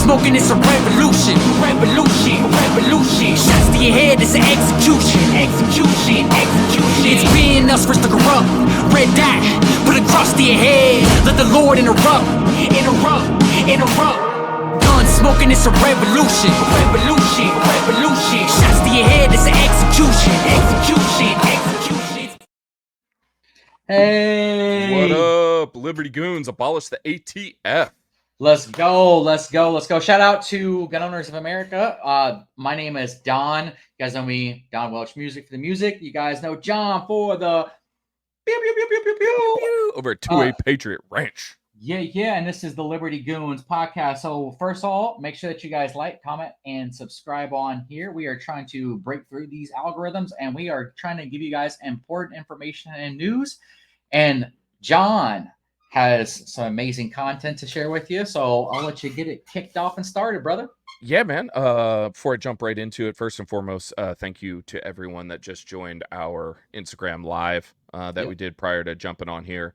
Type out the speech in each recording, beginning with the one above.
smoking, it's a revolution. Revolution, revolution. Shots to your head, it's an execution. Execution, execution. It's being us versus the corrupt. Red dot, put a cross to your head. Let the Lord interrupt. Interrupt, interrupt. Gun smoking, it's a revolution. Revolution, revolution. Shots to your head, it's an execution. Execution, execution. Hey. What up, Liberty Goons? Abolish the ATF. Let's go. Let's go. Let's go. Shout out to Gun Owners of America. My name is Don. You guys know me, Don Welch Music for the music. You guys know John for the pew, pew, pew, pew, pew, pew. Over at 2A Patriot Ranch. Yeah. And this is the Liberty Goons podcast. So first of all, make sure that you guys like, comment, and subscribe on here. We are trying to break through these algorithms, and we are trying to give you guys important information and news. And John has some amazing content to share with you. So I'll let you get it kicked off and started, brother. Yeah, man. Before I jump right into it, first and foremost, thank you to everyone that just joined our Instagram live that we did prior to jumping on here.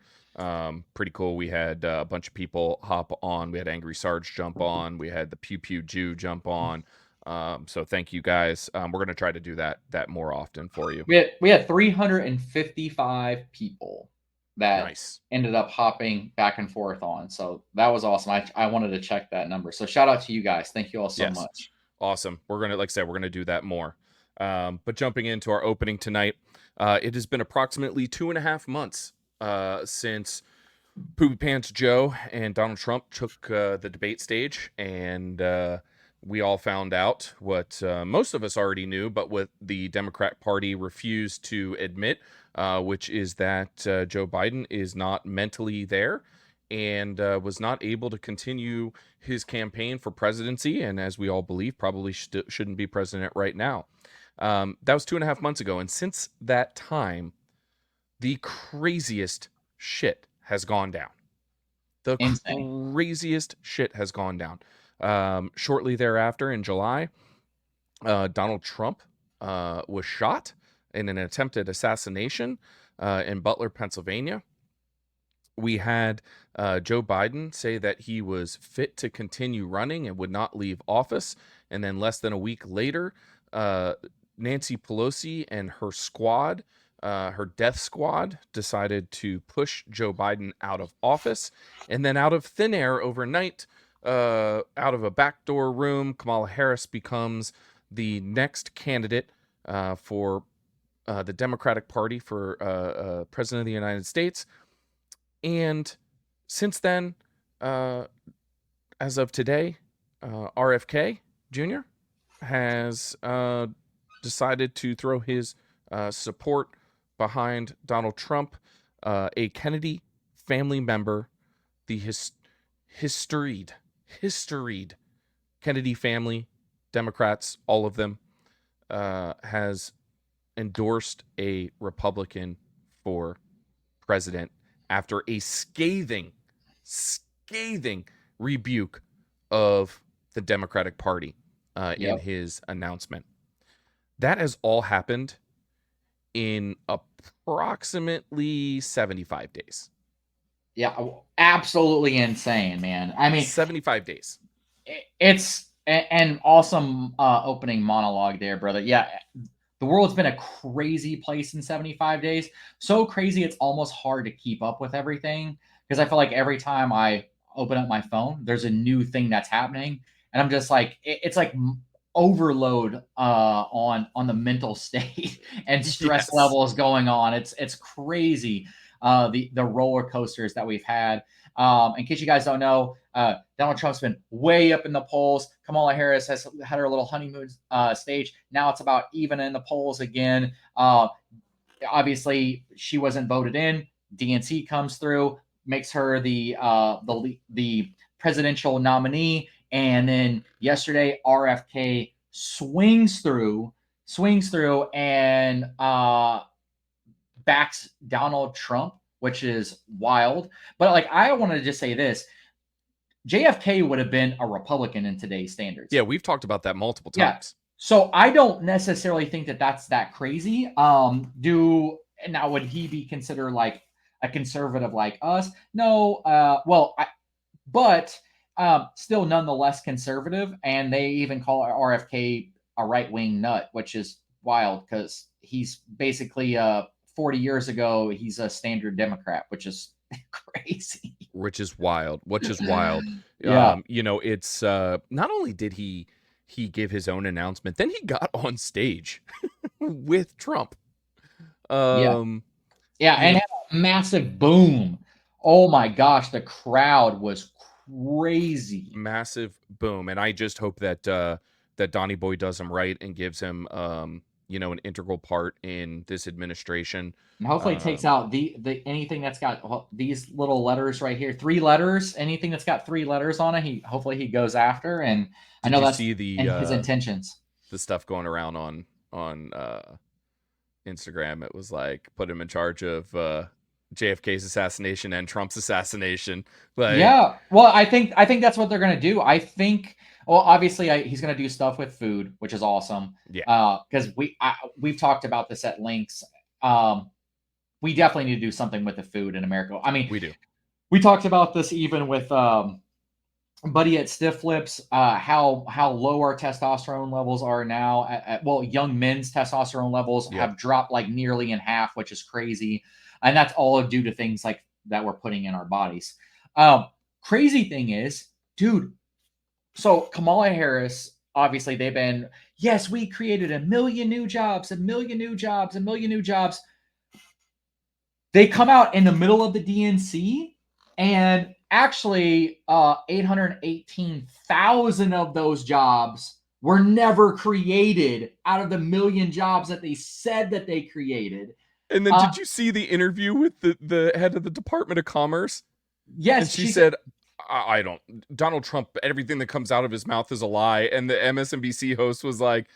Pretty cool. We had a bunch of people hop on. We had Angry Sarge jump on. We had the Pew Pew Jew jump on. So thank you guys. We're going to try to do that more often for you. We had 355 people that ended up hopping back and forth on. So that was awesome. I wanted to check that number. So shout out to you guys. Thank you all so much. Awesome. We're going to, like I said, we're going to do that more. But jumping into our opening tonight, it has been approximately 2.5 months since Poopy Pants Joe and Donald Trump took the debate stage, and we all found out what most of us already knew, but what the Democrat Party refused to admit, which is that Joe Biden is not mentally there and was not able to continue his campaign for presidency, and as we all believe, probably shouldn't be president right now. That was 2.5 months ago, and since that time, the craziest shit has gone down. The craziest shit has gone down. Shortly thereafter, in July, Donald Trump was shot in an attempted assassination in Butler, Pennsylvania. We had Joe Biden say that he was fit to continue running and would not leave office. And then less than a week later, Nancy Pelosi and her squad, her death squad, decided to push Joe Biden out of office. And then out of thin air overnight, out of a backdoor room, Kamala Harris becomes the next candidate for the Democratic Party for President of the United States. And since then, as of today, RFK Jr. has decided to throw his support behind Donald Trump, a Kennedy family member, the historied Kennedy family, Democrats, all of them, has endorsed a Republican for president after a scathing rebuke of the Democratic Party in his announcement. That has all happened in approximately 75 days. Yeah, absolutely insane, man. I mean, 75 days. It's an awesome opening monologue there, brother. Yeah, the world's been a crazy place in 75 days. So crazy, it's almost hard to keep up with everything, because I feel like every time I open up my phone, there's a new thing that's happening. And I'm just like, it's like overload on the mental state and stress levels going on. It's crazy. The roller coasters that we've had. In case you guys don't know, Donald Trump's been way up in the polls. Kamala Harris has had her little honeymoon stage. Now it's about even in the polls again. Obviously, she wasn't voted in. DNC comes through, makes her the presidential nominee, and then yesterday RFK swings through and backs Donald Trump, which is wild. But like, I wanted to just say this: JFK would have been a Republican in today's standards. Yeah, we've talked about that multiple times. Yeah. So I don't necessarily think that that's that crazy. Now would he be considered like a conservative like us? No. But still nonetheless conservative, and they even call RFK a right-wing nut, which is wild because he's basically 40 years ago he's a standard Democrat, which is crazy. Which is wild. Yeah. It's not only did he give his own announcement, then he got on stage with Trump. Yeah. Um, Yeah, and had a massive boom. Oh my gosh, the crowd was crazy. Massive boom, and I just hope that that Donnie Boy does him right and gives him an integral part in this administration. And hopefully it takes out the anything that's got these little letters right here, 3 letters, anything that's got 3 letters on it, hopefully he goes after, and I know that's see the in his intentions. the stuff going around on Instagram. It was like put him in charge of JFK's assassination and Trump's assassination. Like, yeah, well, I think that's what they're gonna do. I think, well, obviously, he's gonna do stuff with food, which is awesome. Yeah. Because we've talked about this at lengths. We definitely need to do something with the food in America. I mean, we do. We talked about this even with Buddy at Stiff Lips, how low our testosterone levels are now. Well, young men's testosterone levels have dropped like nearly in half, which is crazy. And that's all due to things like that we're putting in our bodies. Crazy thing is, dude, so Kamala Harris, obviously they've been, yes, we created 1 million new jobs, 1 million new jobs, 1 million new jobs. They come out in the middle of the DNC, and actually 818,000 of those jobs were never created out of the 1 million jobs that they said that they created. And then did you see the interview with the head of the Department of Commerce? Yes. And she said, I don't, Donald Trump, everything that comes out of his mouth is a lie. And the MSNBC host was like,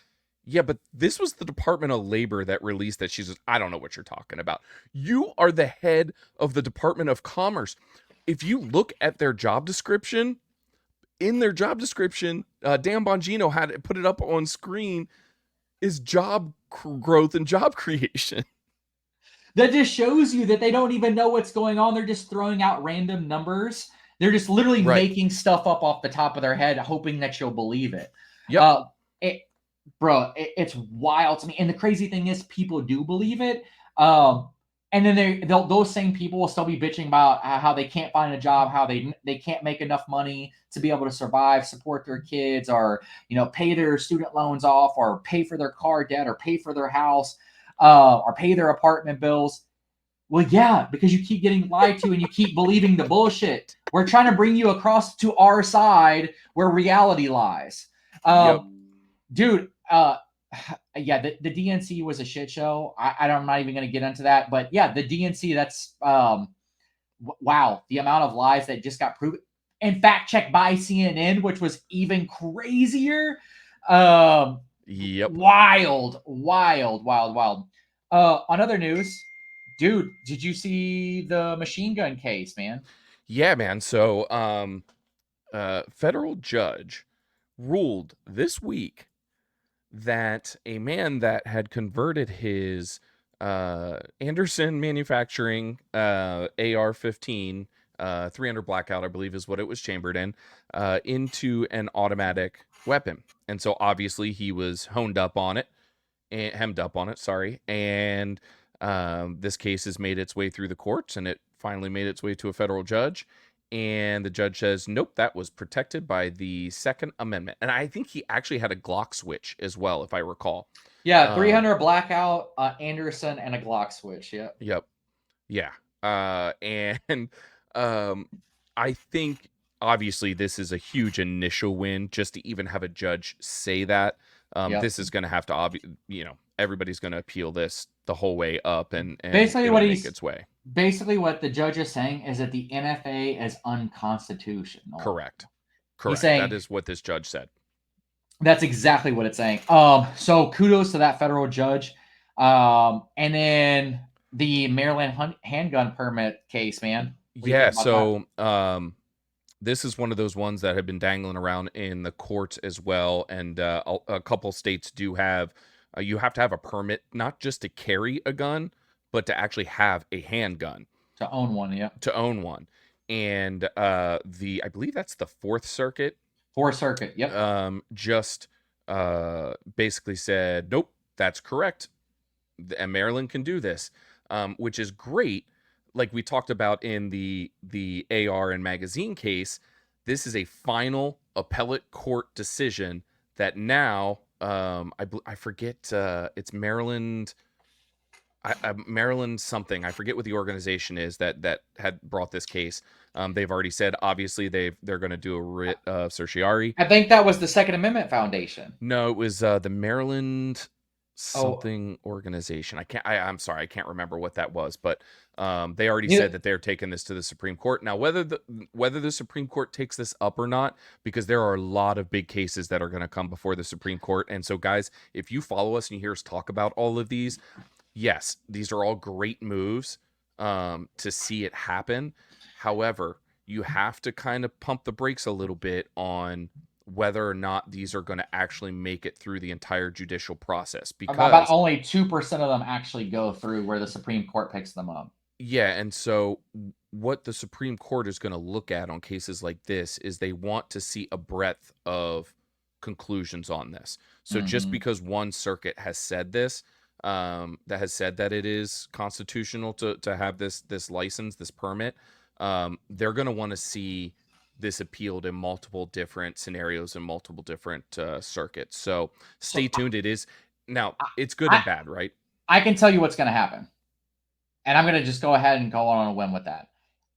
yeah, but this was the Department of Labor that released that. She's just, I don't know what you're talking about. You are the head of the Department of Commerce. If you look at their job description, Dan Bongino had put it up on screen, is job growth and job creation. That just shows you that they don't even know what's going on. They're just throwing out random numbers. They're just literally making stuff up off the top of their head, hoping that you'll believe it. Yep. It's wild to me. And the crazy thing is, people do believe it. And then those same people will still be bitching about how they can't find a job, how they can't make enough money to be able to survive, support their kids, or pay their student loans off, or pay for their car debt, or pay for their house, or pay their apartment bills. Well, yeah, because you keep getting lied to and you keep believing the bullshit. We're trying to bring you across to our side where reality lies. Dude, the DNC was a shit show. I'm not even going to get into that. But yeah, the DNC, that's, wow, the amount of lies that just got proven. And fact checked by CNN, which was even crazier. Wild. On other news, dude, did you see the machine gun case, man? Yeah, man. So, federal judge ruled this week that a man that had converted his Anderson Manufacturing AR-15 300 Blackout, I believe is what it was chambered in, into an automatic weapon. And so obviously he was hemmed up on it, sorry. And this case has made its way through the courts, and it finally made its way to a federal judge. And the judge says, nope, that was protected by the Second Amendment. And I think he actually had a Glock switch as well, if I recall. Yeah, 300 Blackout, Anderson, and a Glock switch. Yep. Yeah. And I think, obviously, this is a huge initial win just to even have a judge say that. This is going to have to, everybody's going to appeal this the whole way up and basically make its way. Basically, what the judge is saying is that the NFA is unconstitutional. Correct. He's saying, that is what this judge said. That's exactly what it's saying. So kudos to that federal judge. And then the Maryland handgun permit case, man. Yeah. So this is one of those ones that have been dangling around in the courts as well. And a couple states do have, you have to have a permit, not just to carry a gun, but to actually have a handgun. To own one, yeah. To own one. and I believe that's the Fourth Circuit. Fourth Circuit. Yep. Just basically said, nope, that's correct. And Maryland can do this, which is great. Like we talked about in the AR and magazine case, this is a final appellate court decision that now I forget, it's Maryland. Maryland something. I forget what the organization is that had brought this case. They've already said obviously they're going to do a writ of certiorari. I think that was the Second Amendment Foundation. No, it was the Maryland something organization. I'm sorry, I can't remember what that was, but they already said that they're taking this to the Supreme Court. Now, whether the Supreme Court takes this up or not, because there are a lot of big cases that are going to come before the Supreme Court. And so, guys, if you follow us and you hear us talk about all of these, yes, these are all great moves to see it happen. However, you have to kind of pump the brakes a little bit on whether or not these are going to actually make it through the entire judicial process, because about only 2% of them actually go through where the Supreme Court picks them up. Yeah, and so what the Supreme Court is going to look at on cases like this is they want to see a breadth of conclusions on this. So just because one circuit has said this, that has said that it is constitutional to have this license, this permit, they're going to want to see this appealed in multiple different scenarios and multiple different circuits. So stay tuned. It is now. It's good and bad, right? I can tell you what's going to happen, and I'm going to just go ahead and go on a whim with that.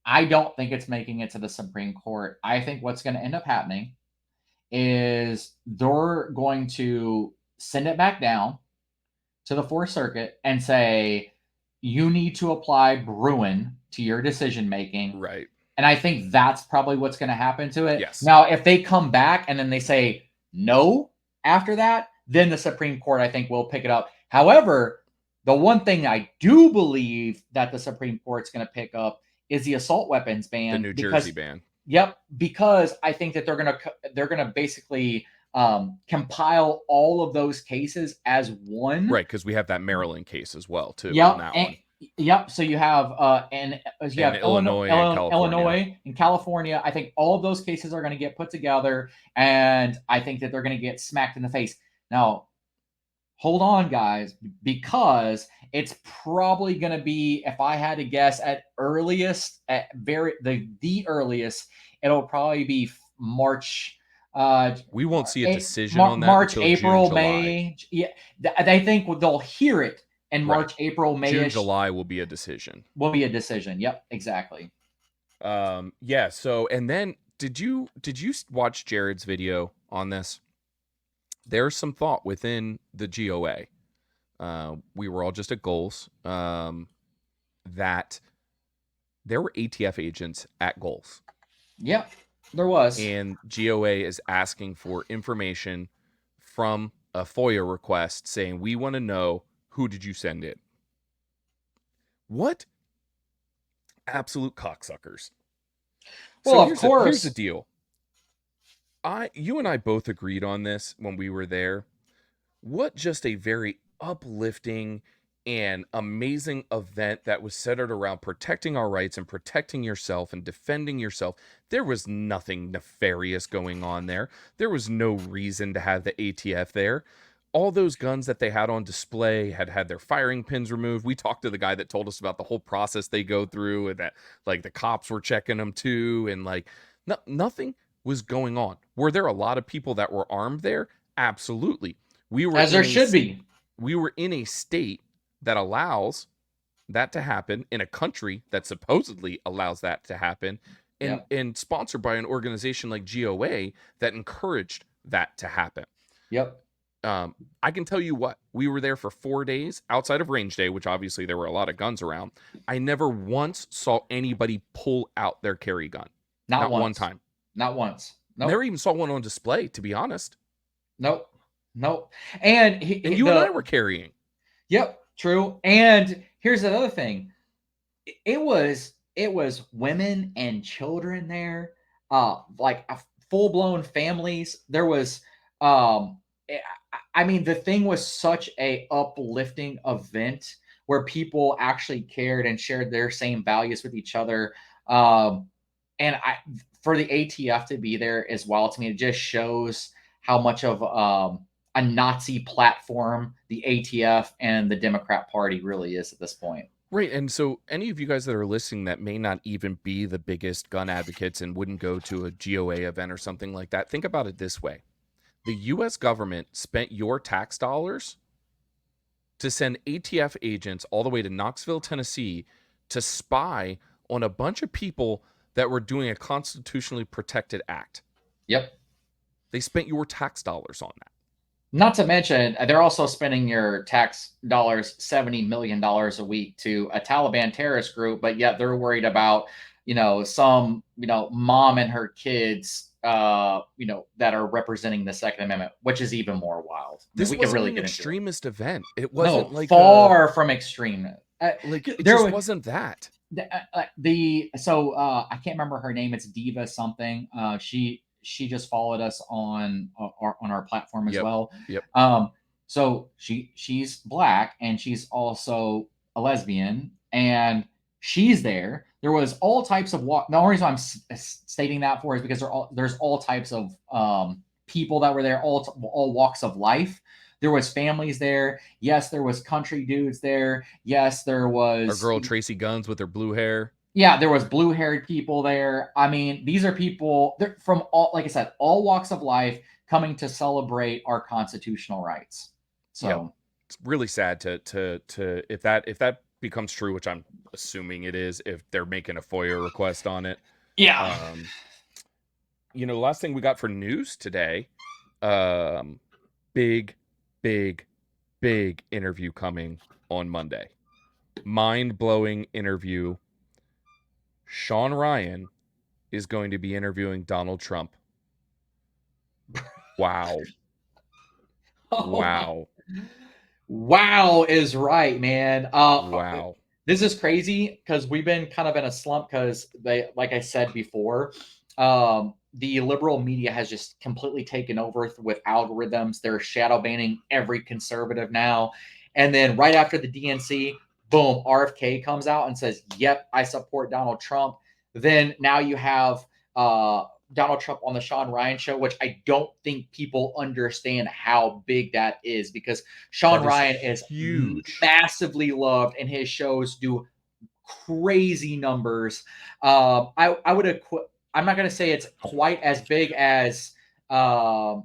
I don't think it's making it to the Supreme Court. I think what's going to end up happening is they're going to send it back down to the Fourth Circuit and say, you need to apply Bruin to your decision making. Right. And I think that's probably what's going to happen to it. Yes. Now, if they come back and then they say no after that, then the Supreme Court, I think, will pick it up. However, the one thing I do believe that the Supreme Court's going to pick up is the assault weapons ban. The New Jersey ban. Yep, because I think that they're going to basically compile all of those cases as one. Right, because we have that Maryland case as well too. Yep. Yep. So you have Illinois and California. I think all of those cases are going to get put together, and I think that they're going to get smacked in the face. Now, hold on, guys, because it's probably going to be, if I had to guess, the earliest, it'll probably be March. We won't see a decision on that March, until April, June, May. Yeah, I think they'll hear it. And March, April, May, June, July will be a decision. Yep, exactly. Yeah. So, and then did you watch Jared's video on this? There's some thought within the GOA. We were all just at goals. That there were ATF agents at goals. Yep, there was. And GOA is asking for information from a FOIA request saying, we want to know, who did you send in? What absolute cocksuckers. Well, of course. Here's the deal. You and I both agreed on this when we were there. What just a very uplifting and amazing event that was centered around protecting our rights and protecting yourself and defending yourself. There was nothing nefarious going on there. There was no reason to have the ATF there. All those guns that they had on display had their firing pins removed. We talked to the guy that told us about the whole process they go through, and that like the cops were checking them too, and like nothing was going on. Were there a lot of people that were armed there? Absolutely. We were, as there should be. We were in a state that allows that to happen, in a country that supposedly allows that to happen, and sponsored by an organization like GOA that encouraged that to happen. Yep. I can tell you what, we were there for 4 days outside of range day, which obviously there were a lot of guns around. I never once saw anybody pull out their carry gun. Not one time. Not once. Nope. Never even saw one on display, to be honest. Nope. And you and I were carrying. Yep. True. And here's another thing. It was women and children there, like full-blown families. There was, I mean, the thing was such a uplifting event where people actually cared and shared their same values with each other. and for the ATF to be there as well, to me, it just shows how much of a Nazi platform the ATF and the Democrat Party really is at this point. Right. And so any of you guys that are listening that may not even be the biggest gun advocates and wouldn't go to a GOA event or something like that, think about it this way. The US government spent your tax dollars to send ATF agents all the way to Knoxville, Tennessee to spy on a bunch of people that were doing a constitutionally protected act. Yep. They spent your tax dollars on that. Not to mention, they're also spending your tax dollars, $70 million a week to a Taliban terrorist group, but yet they're worried about, some, mom and her kids, that are representing the Second Amendment, which is even more wild. This we wasn't could really an get into extremist event. It wasn't no, like far from extreme. it just wasn't that. I can't remember her name. It's Diva something. She just followed us on our platform as well. Yep. So she's black and she's also a lesbian, and she's there. There was all types of The only reason I'm stating that for is because there's all types of people that were there, all walks of life. There was families there. Yes, there was country dudes there. Yes, there was our girl Tracy Guns with her blue hair. Yeah, there was blue-haired people there. I mean, these are people from all, like I said, all walks of life coming to celebrate our constitutional rights. So yeah. It's really sad to if that becomes true, which I'm assuming it is, if they're making a FOIA request on it. Yeah. The last thing we got for news today, big interview coming on Monday. Mind-blowing interview. Sean Ryan is going to be interviewing Donald Trump. Wow. Wow is right, man. Wow. This is crazy because we've been kind of in a slump because like I said before, the liberal media has just completely taken over with algorithms. They're shadow banning every conservative now. And then right after the DNC, boom, RFK comes out and says, yep, I support Donald Trump. Then now you have Donald Trump on the Sean Ryan show, which I don't think people understand how big that is, because Sean Ryan is huge, massively loved, and his shows do crazy numbers. I'm not going to say it's quite as big as Elon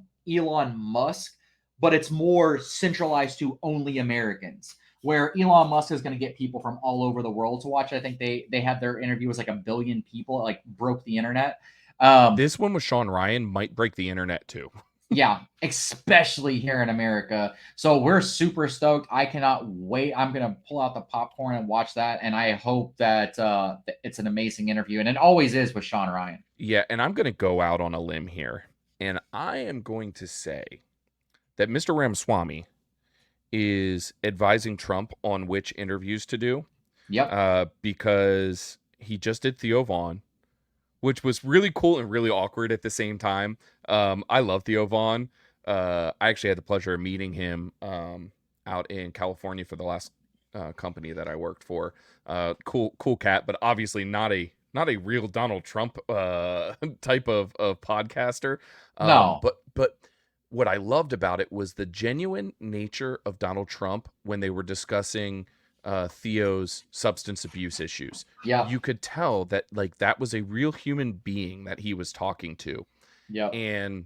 Musk, but it's more centralized to only Americans, where Elon Musk is going to get people from all over the world to watch. I think they had their interview was like 1 billion people, like broke the internet. This one with Sean Ryan might break the internet too. Yeah, especially here in America. So we're super stoked. I cannot wait. I'm going to pull out the popcorn and watch that. And I hope that it's an amazing interview. And it always is with Sean Ryan. Yeah, and I'm going to go out on a limb here. And I am going to say that Mr. Ramaswamy is advising Trump on which interviews to do. Yep. Because he just did Theo Vaughn, which was really cool and really awkward at the same time. I love Theo Vaughn. I actually had the pleasure of meeting him out in California for the last company that I worked for. Cool cat, but obviously not a real Donald Trump type of podcaster. No. But what I loved about it was the genuine nature of Donald Trump when they were discussing Theo's substance abuse issues. Yeah. You could tell that that was a real human being that he was talking to. Yeah. And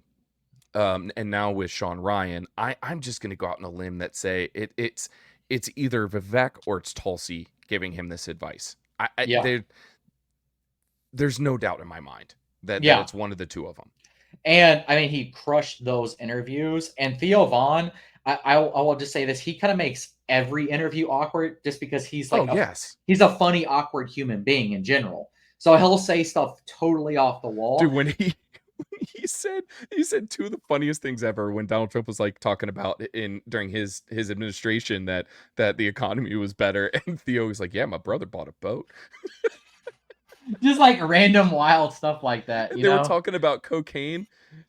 now with Sean Ryan, I'm just going to go out on a limb that say it's either Vivek or it's Tulsi giving him this advice. There's no doubt in my mind that it's one of the two of them. And I mean, he crushed those interviews. And Theo Vaughn, I will just say this: he kind of makes every interview awkward, just because he's like, he's a funny, awkward human being in general. So he'll say stuff totally off the wall. Dude, when he said two of the funniest things ever when Donald Trump was talking about during his administration that the economy was better, and Theo was like, "Yeah, my brother bought a boat." Just like random wild stuff like that. They were talking about cocaine,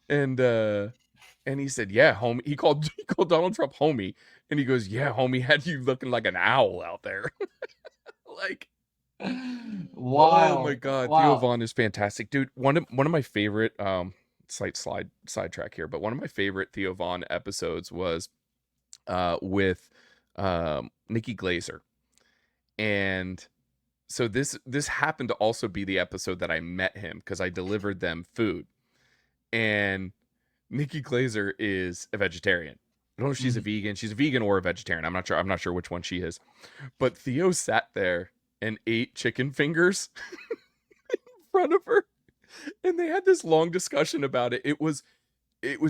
and he said, "Yeah, homie." He called Donald Trump homie, and he goes, "Yeah, homie, had you looking like an owl out there." Oh my Wild. god, Theo Wow. Vaughn is fantastic, dude. One of my favorite sidetrack here, but one of my favorite Theo Vaughn episodes was with Nikki Glazer. And so this happened to also be the episode that I met him because I delivered them food. And Nikki Glazer is a vegetarian. I don't know if she's a Mhm. vegan. She's a vegan or a vegetarian. I'm not sure. I'm not sure which one she is. But Theo sat there and ate chicken fingers in front of her, and they had this long discussion about it. It was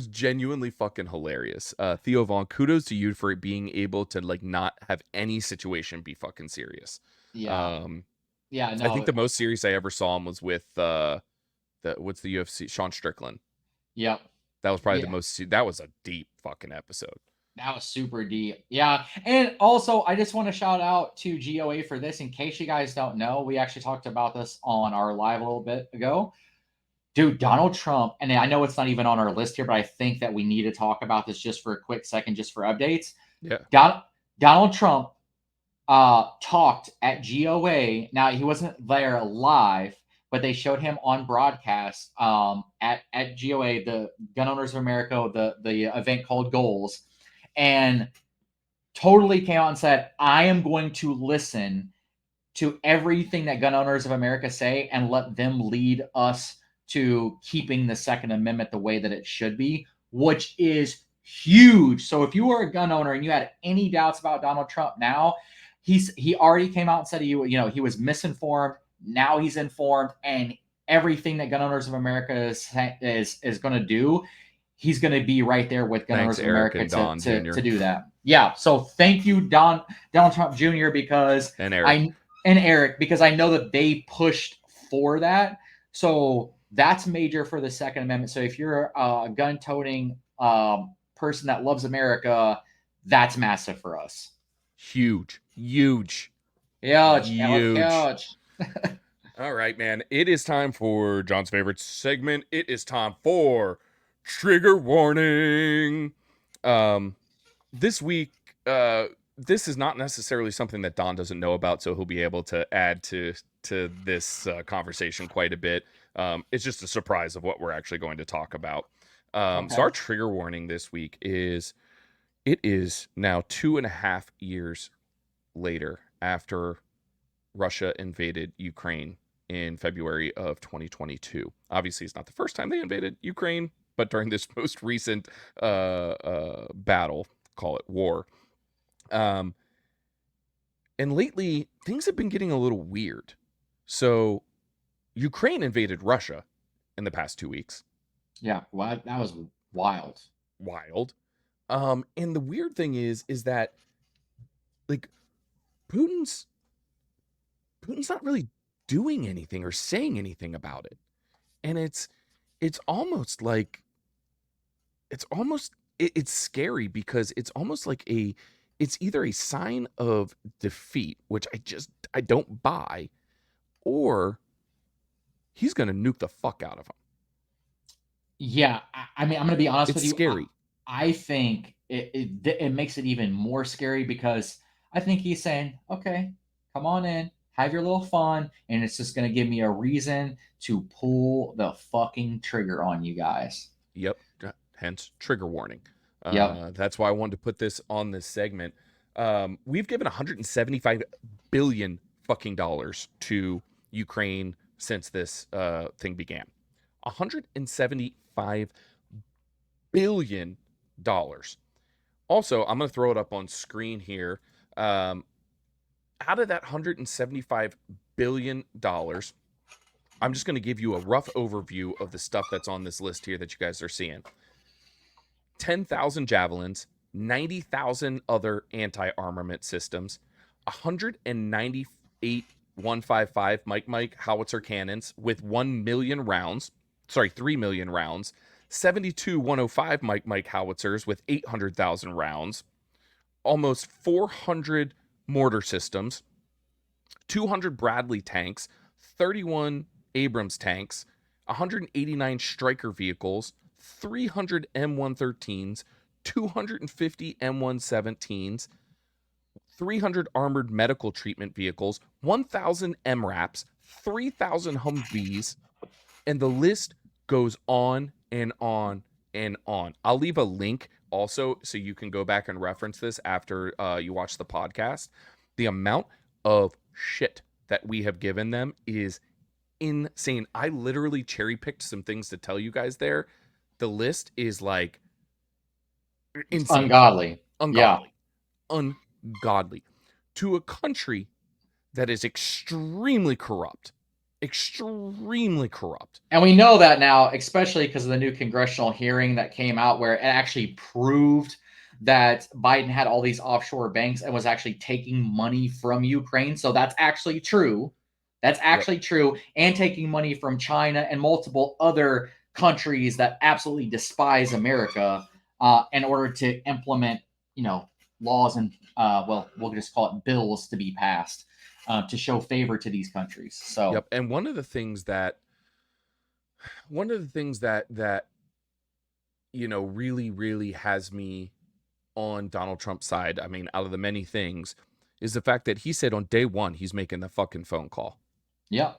genuinely fucking hilarious. Theo Vaughn, kudos to you for being able to like not have any situation be fucking serious. Yeah. Um, Yeah. I think No. the most serious I ever saw him was with what's the UFC, Sean Strickland. Yep. That was probably the Yeah. most. That was a deep fucking episode. That was super deep. Yeah. And also, I just want to shout out to GOA for this. In case you guys don't know, we actually talked about this on our live a little bit ago. Dude, Donald Trump, and I know it's not even on our list here, but I think that we need to talk about this just for a quick second, just for updates. Yeah. Donald Trump talked at GOA. Now, he wasn't there live, but they showed him on broadcast at GOA, the Gun Owners of America, the event called Goals, and totally came out and said, I am going to listen to everything that Gun Owners of America say and let them lead us to keeping the Second Amendment the way that it should be, which is huge. So if you were a gun owner and you had any doubts about Donald Trump now, he already came out and said he was misinformed. Now he's informed, and everything that Gun Owners of America is going to do, he's going to be right there with Gun Thanks, Owners of Eric America and Don to Jr. do that. Yeah. So thank you, Donald Trump Jr. because and Eric. Eric, because I know that they pushed for that. So that's major for the Second Amendment. So if you're a gun toting person that loves America, that's massive for us. Huge. Huge. Huge. Huge. All right, man. It is time for John's favorite segment. It is time for trigger warning. This week, this is not necessarily something that Don doesn't know about, so he'll be able to add to this conversation quite a bit. It's just a surprise of what we're actually going to talk about. So our trigger warning this week is, it is now 2.5 years later after Russia invaded Ukraine in February of 2022. Obviously, it's not the first time they invaded Ukraine, but during this most recent battle, call it war. And lately, things have been getting a little weird. So, Ukraine invaded Russia in the past 2 weeks. Yeah, well, that was wild. Wild. And the weird thing is that, like, Putin's not really doing anything or saying anything about it. And it's almost like it's scary because it's almost like it's either a sign of defeat, which I don't buy, or he's going to nuke the fuck out of him. Yeah, I mean, I'm going to be honest with you. It's scary. I think it makes it even more scary because I think he's saying, okay, come on in, have your little fun, and it's just going to give me a reason to pull the fucking trigger on you guys. Yep. Hence trigger warning. Yep. That's why I wanted to put this on this segment. We've given $175 billion fucking dollars to Ukraine since this thing began. $175 billion. Also, I'm going to throw it up on screen here. Out of that $175 billion, I'm just going to give you a rough overview of the stuff that's on this list here that you guys are seeing. 10,000 javelins, 90,000 other anti-armament systems, 198 155 Mike howitzer cannons with 1 million rounds, 3 million rounds, 72 105 Mike howitzers with 800,000 rounds, almost 400 mortar systems, 200 Bradley tanks, 31 Abrams tanks, 189 Stryker vehicles, 300 M113s, 250 M117s, 300 armored medical treatment vehicles, 1,000 MRAPs, 3,000 Humvees, and the list goes on and on and on. I'll leave a link also so you can go back and reference this after you watch the podcast. The amount of shit that we have given them is insane. I literally cherry picked some things to tell you guys there. The list is like insane. Ungodly. Ungodly. Ungodly. To a country that is extremely corrupt. Extremely corrupt. And we know that now, especially because of the new congressional hearing that came out where it actually proved that Biden had all these offshore banks and was actually taking money from Ukraine. So that's actually true. That's actually true. And taking money from China and multiple other countries that absolutely despise America in order to implement, laws and, we'll just call it bills to be passed to show favor to these countries. So, And one of the things that really, really has me on Donald Trump's side, I mean, out of the many things, is the fact that he said on day one, he's making the fucking phone call. Yeah.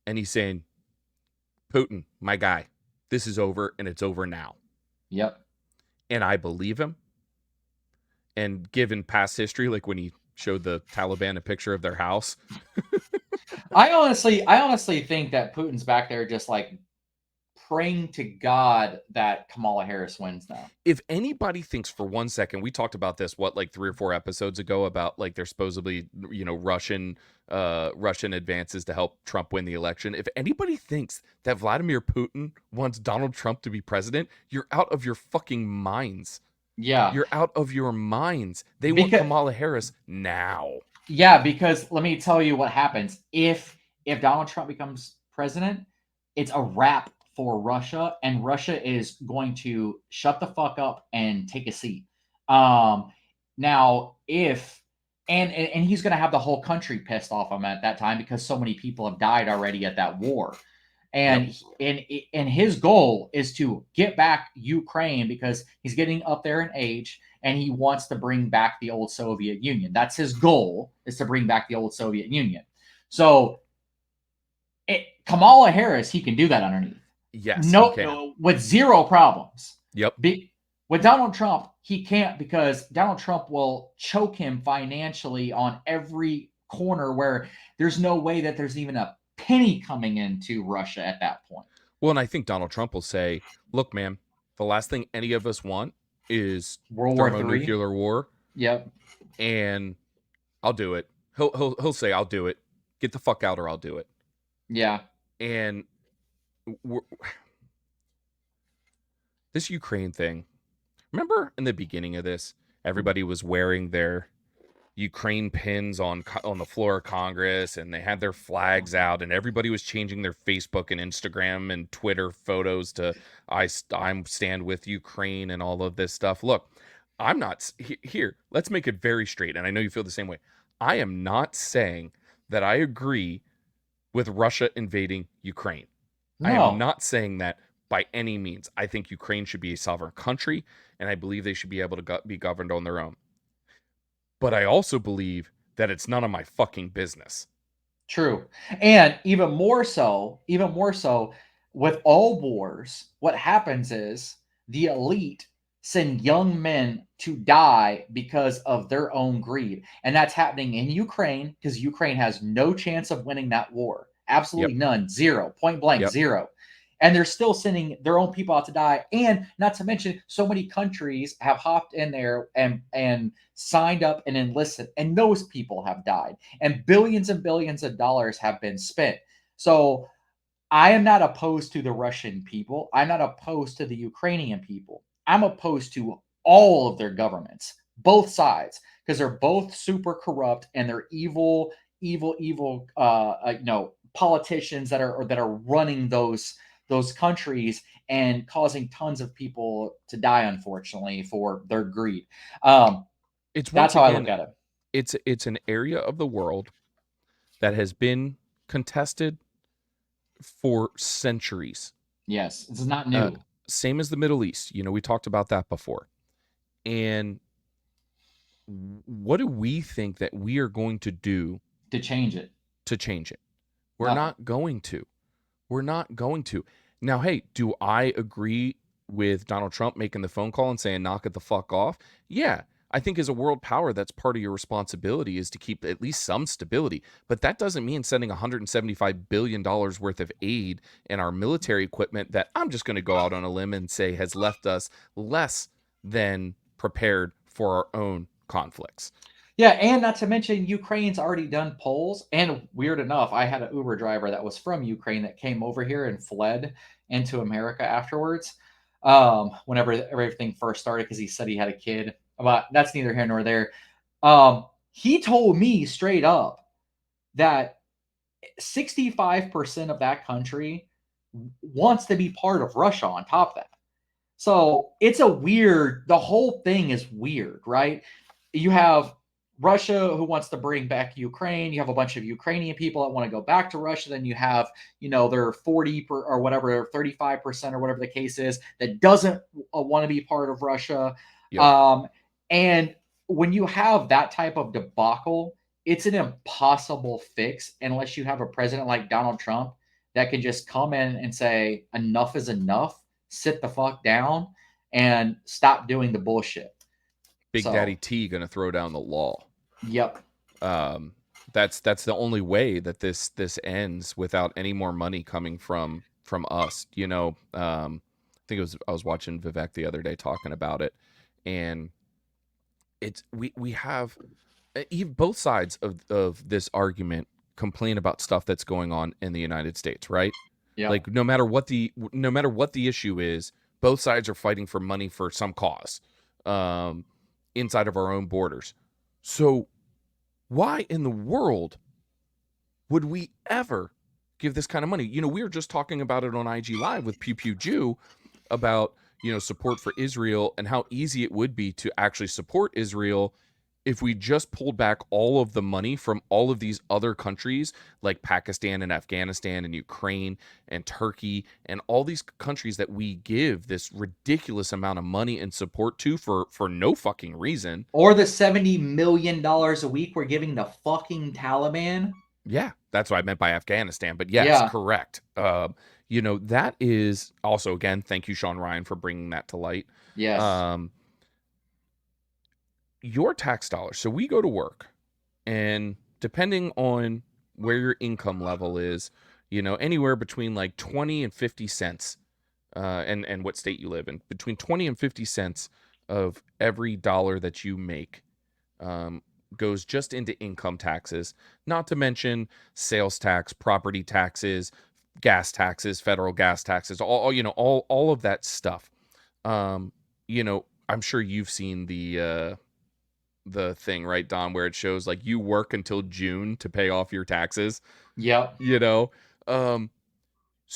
And he's saying, Putin, my guy, this is over and it's over now. Yep. And I believe him. And given past history, like when he showed the Taliban a picture of their house. I honestly think that Putin's back there just like praying to God that Kamala Harris wins now. If anybody thinks for 1 second, we talked about this, like 3 or 4 episodes ago about like there's supposedly, Russian advances to help Trump win the election. If anybody thinks that Vladimir Putin wants Donald Trump to be president, you're out of your fucking minds. Yeah. You're out of your minds. They want Kamala Harris now. Yeah, because let me tell you what happens. If Donald Trump becomes president, it's a wrap for Russia, and Russia is going to shut the fuck up and take a seat. Now, if and he's going to have the whole country pissed off him at that time because so many people have died already at that war. And his goal is to get back Ukraine because he's getting up there in age and he wants to bring back the old Soviet Union. That's his goal, is to bring back the old Soviet Union. So Kamala Harris, he can do that underneath. Yes. No, with zero problems. Yep. With Donald Trump, he can't because Donald Trump will choke him financially on every corner where there's no way that there's even a penny coming into Russia at that point. Well, and I think Donald Trump will say, look, man, the last thing any of us want is thermonuclear war. Yep. And I'll do it. He'll say, I'll do it. Get the fuck out or I'll do it. Yeah. And this Ukraine thing, remember in the beginning of this, everybody was wearing their Ukraine pins on the floor of Congress, and they had their flags out, and everybody was changing their Facebook and Instagram and Twitter photos to I'm stand with Ukraine and all of this stuff. Look, I'm not here. Let's make it very straight, and I know you feel the same way. I am not saying that I agree with Russia invading Ukraine. No. I am not saying that by any means. I think Ukraine should be a sovereign country, and I believe they should be able to be governed on their own. But I also believe that it's none of my fucking business. True. And even more so, with all wars, what happens is the elite send young men to die because of their own greed. And that's happening in Ukraine because Ukraine has no chance of winning that war. Absolutely none. Zero. Point blank, zero. And they're still sending their own people out to die. And not to mention, so many countries have hopped in there and signed up and enlisted, and those people have died. And billions of dollars have been spent. So I am not opposed to the Russian people. I'm not opposed to the Ukrainian people. I'm opposed to all of their governments, both sides, because they're both super corrupt and they're evil politicians that are running those countries and causing tons of people to die, unfortunately, for their greed. That's how I look at it. It's an area of the world that has been contested for centuries. Yes, this is not new. Same as the Middle East. We talked about that before. And what do we think that we are going to do To change it. to change it? We're Nothing. not going to. We're not going to. Now, hey, do I agree with Donald Trump making the phone call and saying, knock it the fuck off? Yeah. I think as a world power, that's part of your responsibility is to keep at least some stability. But that doesn't mean sending $175 billion worth of aid and our military equipment that I'm just going to go out on a limb and say has left us less than prepared for our own conflicts. Yeah, and not to mention Ukraine's already done polls. And weird enough, I had an Uber driver that was from Ukraine that came over here and fled into America afterwards. Whenever everything first started, because he said he had a kid. But that's neither here nor there. He told me straight up that 65% of that country wants to be part of Russia on top of that. So it's the whole thing is weird, right? You have Russia who wants to bring back Ukraine. You have a bunch of Ukrainian people that want to go back to Russia. Then you have, their 40 or whatever, 35% or whatever the case is that doesn't want to be part of Russia. Yep. And when you have that type of debacle, it's an impossible fix unless you have a president like Donald Trump that can just come in and say, enough is enough, sit the fuck down, and stop doing the bullshit. Big Daddy T going to throw down the law. Yep. That's the only way that this ends without any more money coming from us. I think I was watching Vivek the other day talking about it, and it's we have both sides of this argument complain about stuff that's going on in the United States, right? Yeah. Like no matter what the issue is, both sides are fighting for money for some cause inside of our own borders. So why in the world would we ever give this kind of money? We were just talking about it on IG Live with Pew Pew Jew about, support for Israel and how easy it would be to actually support Israel if we just pulled back all of the money from all of these other countries like Pakistan and Afghanistan and Ukraine and Turkey and all these countries that we give this ridiculous amount of money and support to for no fucking reason. Or the $70 million a week we're giving the fucking Taliban. Yeah, that's what I meant by Afghanistan. But yes, correct. That is also, again, thank you, Sean Ryan, for bringing that to light. Yes. Your tax dollars. So we go to work, and depending on where your income level is, anywhere between like 20 and 50 cents, and what state you live in, between 20 and 50 cents of every dollar that you make goes just into income taxes, not to mention sales tax, property taxes, gas taxes, federal gas taxes, all of that stuff. I'm sure you've seen the thing, right, Don, where it shows like you work until June to pay off your taxes. Yep. So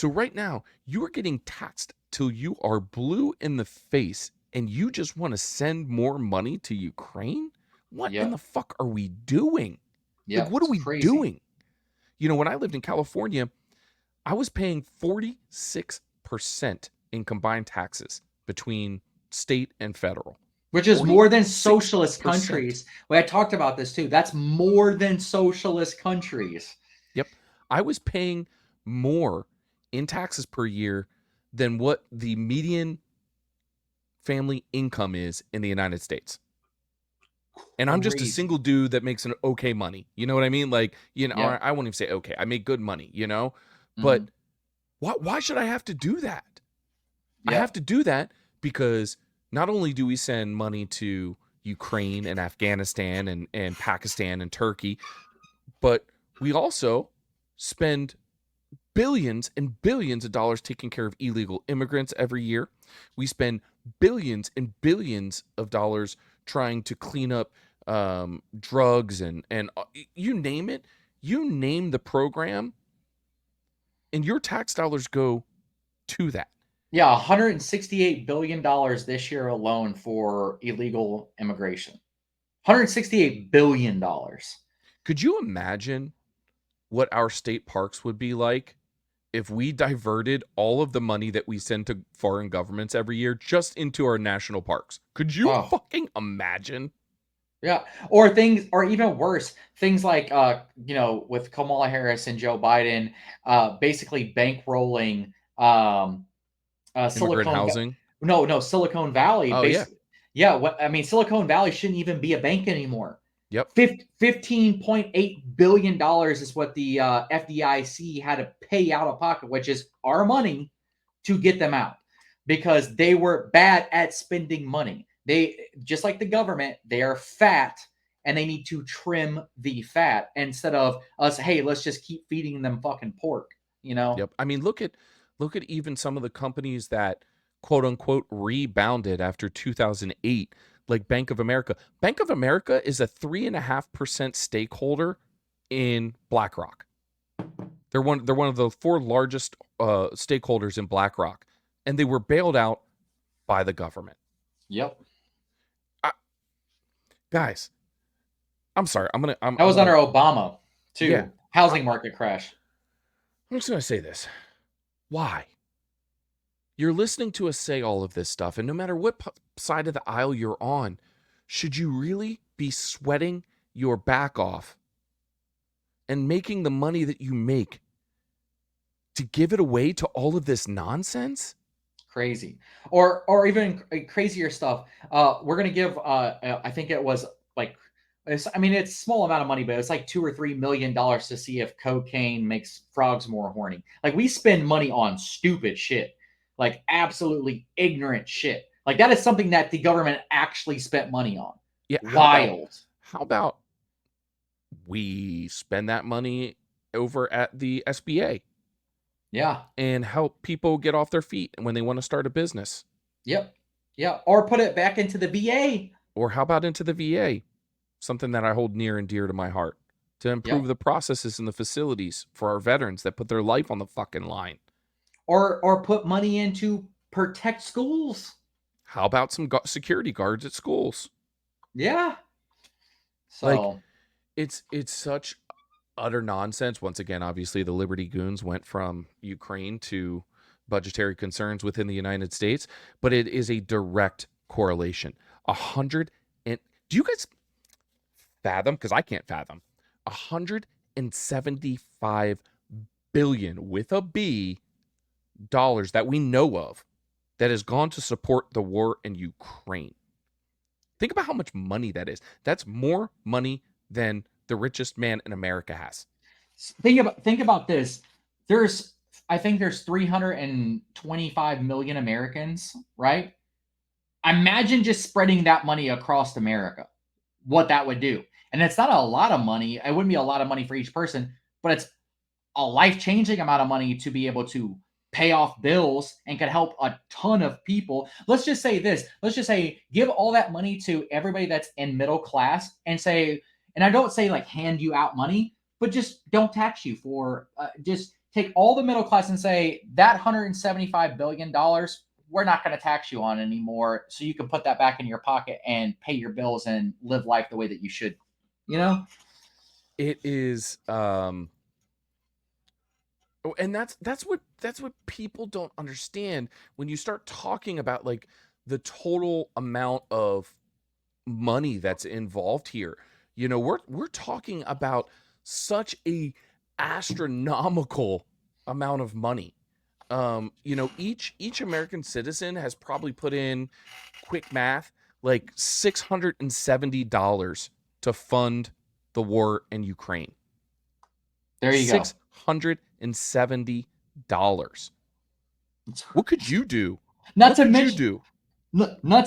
right now you are getting taxed till you are blue in the face, and you just want to send more money to Ukraine? What in the fuck are we doing? Yeah. Like, what are we doing? When I lived in California, I was paying 46% in combined taxes between state and federal. Which is more than socialist countries. Well, I talked about this too. That's more than socialist countries. Yep. I was paying more in taxes per year than what the median family income is in the United States. And I'm just a single dude that makes an okay money. You know what I mean? Like, I won't even say okay. I make good money, But why should I have to do that? I have to do that because not only do we send money to Ukraine and Afghanistan and Pakistan and Turkey, but we also spend billions and billions of dollars taking care of illegal immigrants every year. We spend billions and billions of dollars trying to clean up drugs and you name it. You name the program, and your tax dollars go to that. Yeah, $168 billion this year alone for illegal immigration. $168 billion. Could you imagine what our state parks would be like if we diverted all of the money that we send to foreign governments every year just into our national parks? Could you fucking imagine? Yeah. Or things, or even worse, things like, with Kamala Harris and Joe Biden, basically bankrolling, Immigrant Silicon, housing. no, Silicon Valley. Oh yeah. Yeah. Silicon Valley shouldn't even be a bank anymore. Yep. $15.8 billion is what the FDIC had to pay out of pocket, which is our money, to get them out because they were bad at spending money. They, just like the government, they are fat and they need to trim the fat instead of us, hey, let's just keep feeding them fucking pork, Yep. I mean, look at even some of the companies that quote unquote rebounded after 2008, like Bank of America. Bank of America is a 3.5% stakeholder in BlackRock. They're one of the four largest stakeholders in BlackRock, and they were bailed out by the government. Yep. Guys, I'm sorry. That was under Obama too. Yeah. Housing market crash. I'm just gonna say this. Why? You're listening to us say all of this stuff, and no matter what side of the aisle you're on, should you really be sweating your back off and making the money that you make to give it away to all of this nonsense? Crazy. Or even crazier stuff. We're gonna give, I think it was like, it's a small amount of money, but it's like $2 or $3 million to see if cocaine makes frogs more horny. Like, we spend money on stupid shit, like absolutely ignorant shit. Like, that is something that the government actually spent money on. Yeah. Wild. How about we spend that money over at the SBA? Yeah. And help people get off their feet when they want to start a business. Yep. Yeah. Or put it back into the VA. Or how about into the VA? Something that I hold near and dear to my heart, to improve the processes in the facilities for our veterans that put their life on the fucking line. Or put money into protect schools. How about some security guards at schools? Yeah. So like, it's such utter nonsense. Once again, obviously the Liberty Goons went from Ukraine to budgetary concerns within the United States, but it is a direct correlation. Do you guys fathom? Because I can't fathom. $175 billion with a B dollars that we know of that has gone to support the war in Ukraine. Think about how much money that is. That's more money than the richest man in America has. Think about this. I think there's 325 million Americans, right? Imagine just spreading that money across America. What that would do. And it's not a lot of money. It wouldn't be a lot of money for each person, but it's a life-changing amount of money to be able to pay off bills and can help a ton of people. Let's just say this. Let's just say give all that money to everybody that's in middle class and say, and I don't say like hand you out money, but just don't tax you for, just take all the middle class and say that $175 billion, we're not going to tax you on anymore. So you can put that back in your pocket and pay your bills and live life the way that you should, It is, and that's what people don't understand when you start talking about like the total amount of money that's involved here. We're talking about such a astronomical amount of money. Each American citizen has probably put in, quick math, like $670 to fund the war in Ukraine. There you go. $670. What could you do? Not to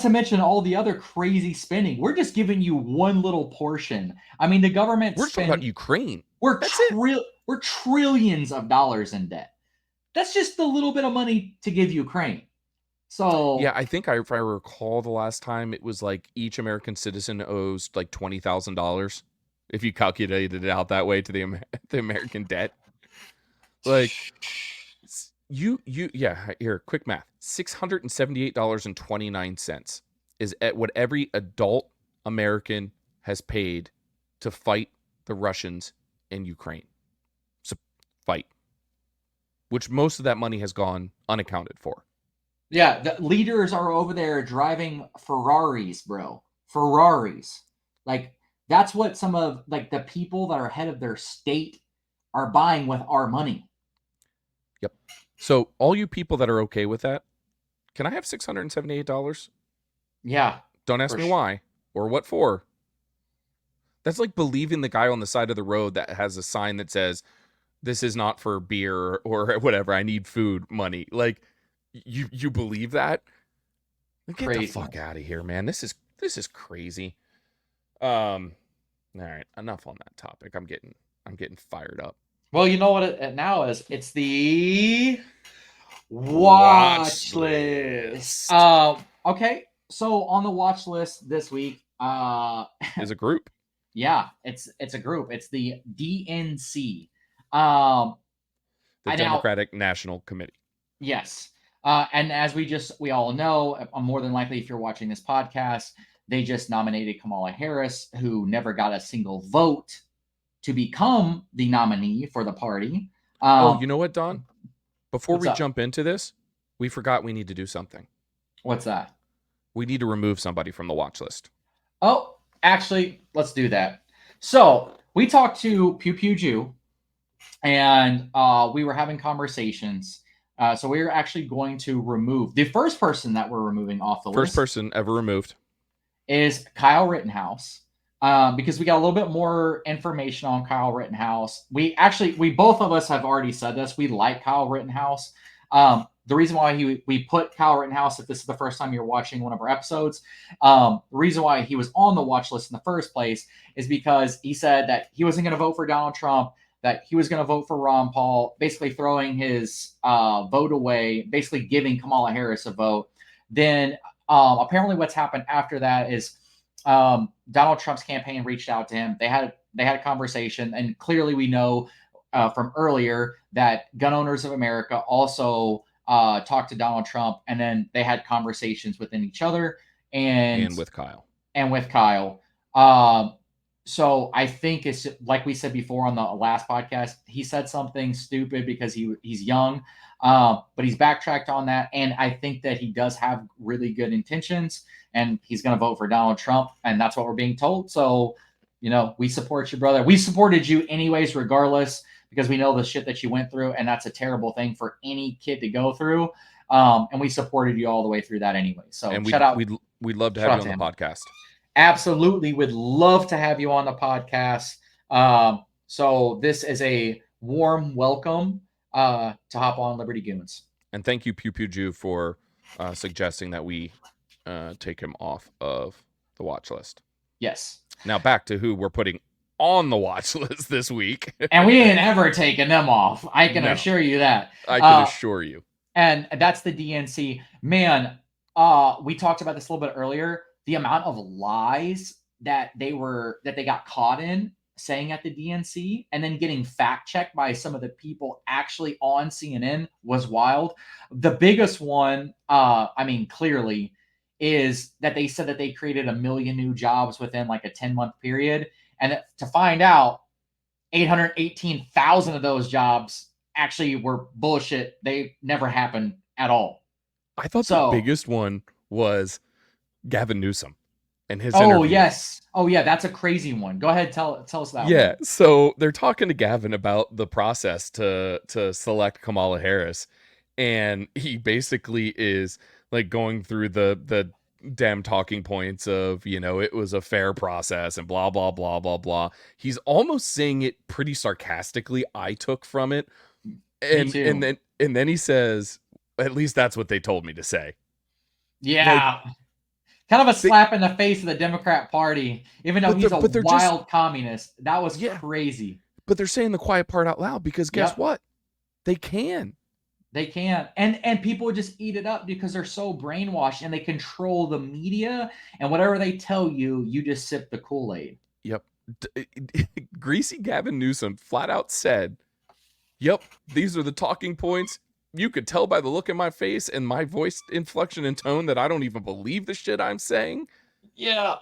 mention all the other crazy spending. We're just giving you one little portion. I mean, the government. We're talking about Ukraine. We're trillions of dollars in debt. That's just a little bit of money to give Ukraine. So yeah, I think if I recall the last time, it was like each American citizen owes like $20,000 if you calculated it out that way to the American debt. Like here, quick math. $678.29 is at what every adult American has paid to fight the Russians in Ukraine. So fight. Which most of that money has gone unaccounted for. Yeah, the leaders are over there driving Ferraris, bro. Ferraris. Like, that's what some of like the people that are head of their state are buying with our money. Yep. So all you people that are okay with that, can I have $678? Yeah. Don't ask me why or what for. That's like believing the guy on the side of the road that has a sign that says, "This is not for beer or whatever. I need food money." Like, you believe that? Get Crazy. the fuck out of here, man. This is crazy. All right, enough on that topic. I'm getting fired up. Well, you know what it now is? It's the watch list. Okay, so on the watch list this week, Is a group. yeah, it's a group. It's the DNC. The Democratic National Committee. Yes. And as we all know, more than likely, if you're watching this podcast, they just nominated Kamala Harris, who never got a single vote to become the nominee for the party. Oh, you know what, Don? Before we up? jump into this, we forgot we need to do something. What's that? We need to remove somebody from the watch list. Oh, actually, let's do that. So we talked to Pew Pew Jew, and we were having conversations. So we're actually going to remove the first person that we're removing off the list. First person ever removed is Kyle Rittenhouse. Because we got a little bit more information on Kyle Rittenhouse. We both of us have already said this. We like Kyle Rittenhouse. The reason why we put Kyle Rittenhouse, if this is the first time you're watching one of our episodes, the reason why he was on the watch list in the first place is because he said that he wasn't going to vote for Donald Trump, that he was going to vote for Ron Paul, basically throwing his vote away, basically giving Kamala Harris a vote. Then apparently what's happened after that is Donald Trump's campaign reached out to him. They had a conversation, and clearly we know from earlier that Gun Owners of America also talked to Donald Trump, and then they had conversations within each other and with Kyle. So I think it's like we said before on the last podcast, he said something stupid because he's young, but he's backtracked on that. And I think that he does have really good intentions, and he's going to vote for Donald Trump. And that's what we're being told. So, we support you, brother. We supported you anyways, regardless, because we know the shit that you went through. And that's a terrible thing for any kid to go through. And we supported you all the way through that anyway. So shout out. We'd love to have you on the podcast. Absolutely would love to have you on the podcast. So this is a warm welcome to hop on Liberty Goons. And thank you, Pew Pew Jew, for suggesting that we take him off of the watch list. Yes. Now back to who we're putting on the watch list this week. And we ain't ever taken them off. I can assure you that. I can assure you. And that's the DNC. Man, we talked about this a little bit earlier. The amount of lies that they got caught in saying at the DNC and then getting fact checked by some of the people actually on CNN was wild. The biggest one, clearly, is that they said that they created 1 million new jobs within like a 10-month period. And to find out, 818,000 of those jobs actually were bullshit. They never happened at all. I thought the biggest one was Gavin Newsom and his interview. Yes. Oh yeah, that's a crazy one. Go ahead, tell us that one. Yeah, so they're talking to Gavin about the process to select Kamala Harris, and he basically is like going through the damn talking points of, it was a fair process and blah blah blah blah blah. He's almost saying it pretty sarcastically, I took from it. And then he says, at least that's what they told me to say. Yeah. Kind of a slap in the face of the Democrat Party, even though he's a wild communist. That was crazy. But they're saying the quiet part out loud because guess what? They can. They can. And people just eat it up because they're so brainwashed, and they control the media, and whatever they tell you, you just sip the Kool-Aid. Yep. Greasy Gavin Newsom flat out said, yep, these are the talking points. You could tell by the look in my face and my voice inflection and tone that I don't even believe the shit I'm saying. Yeah.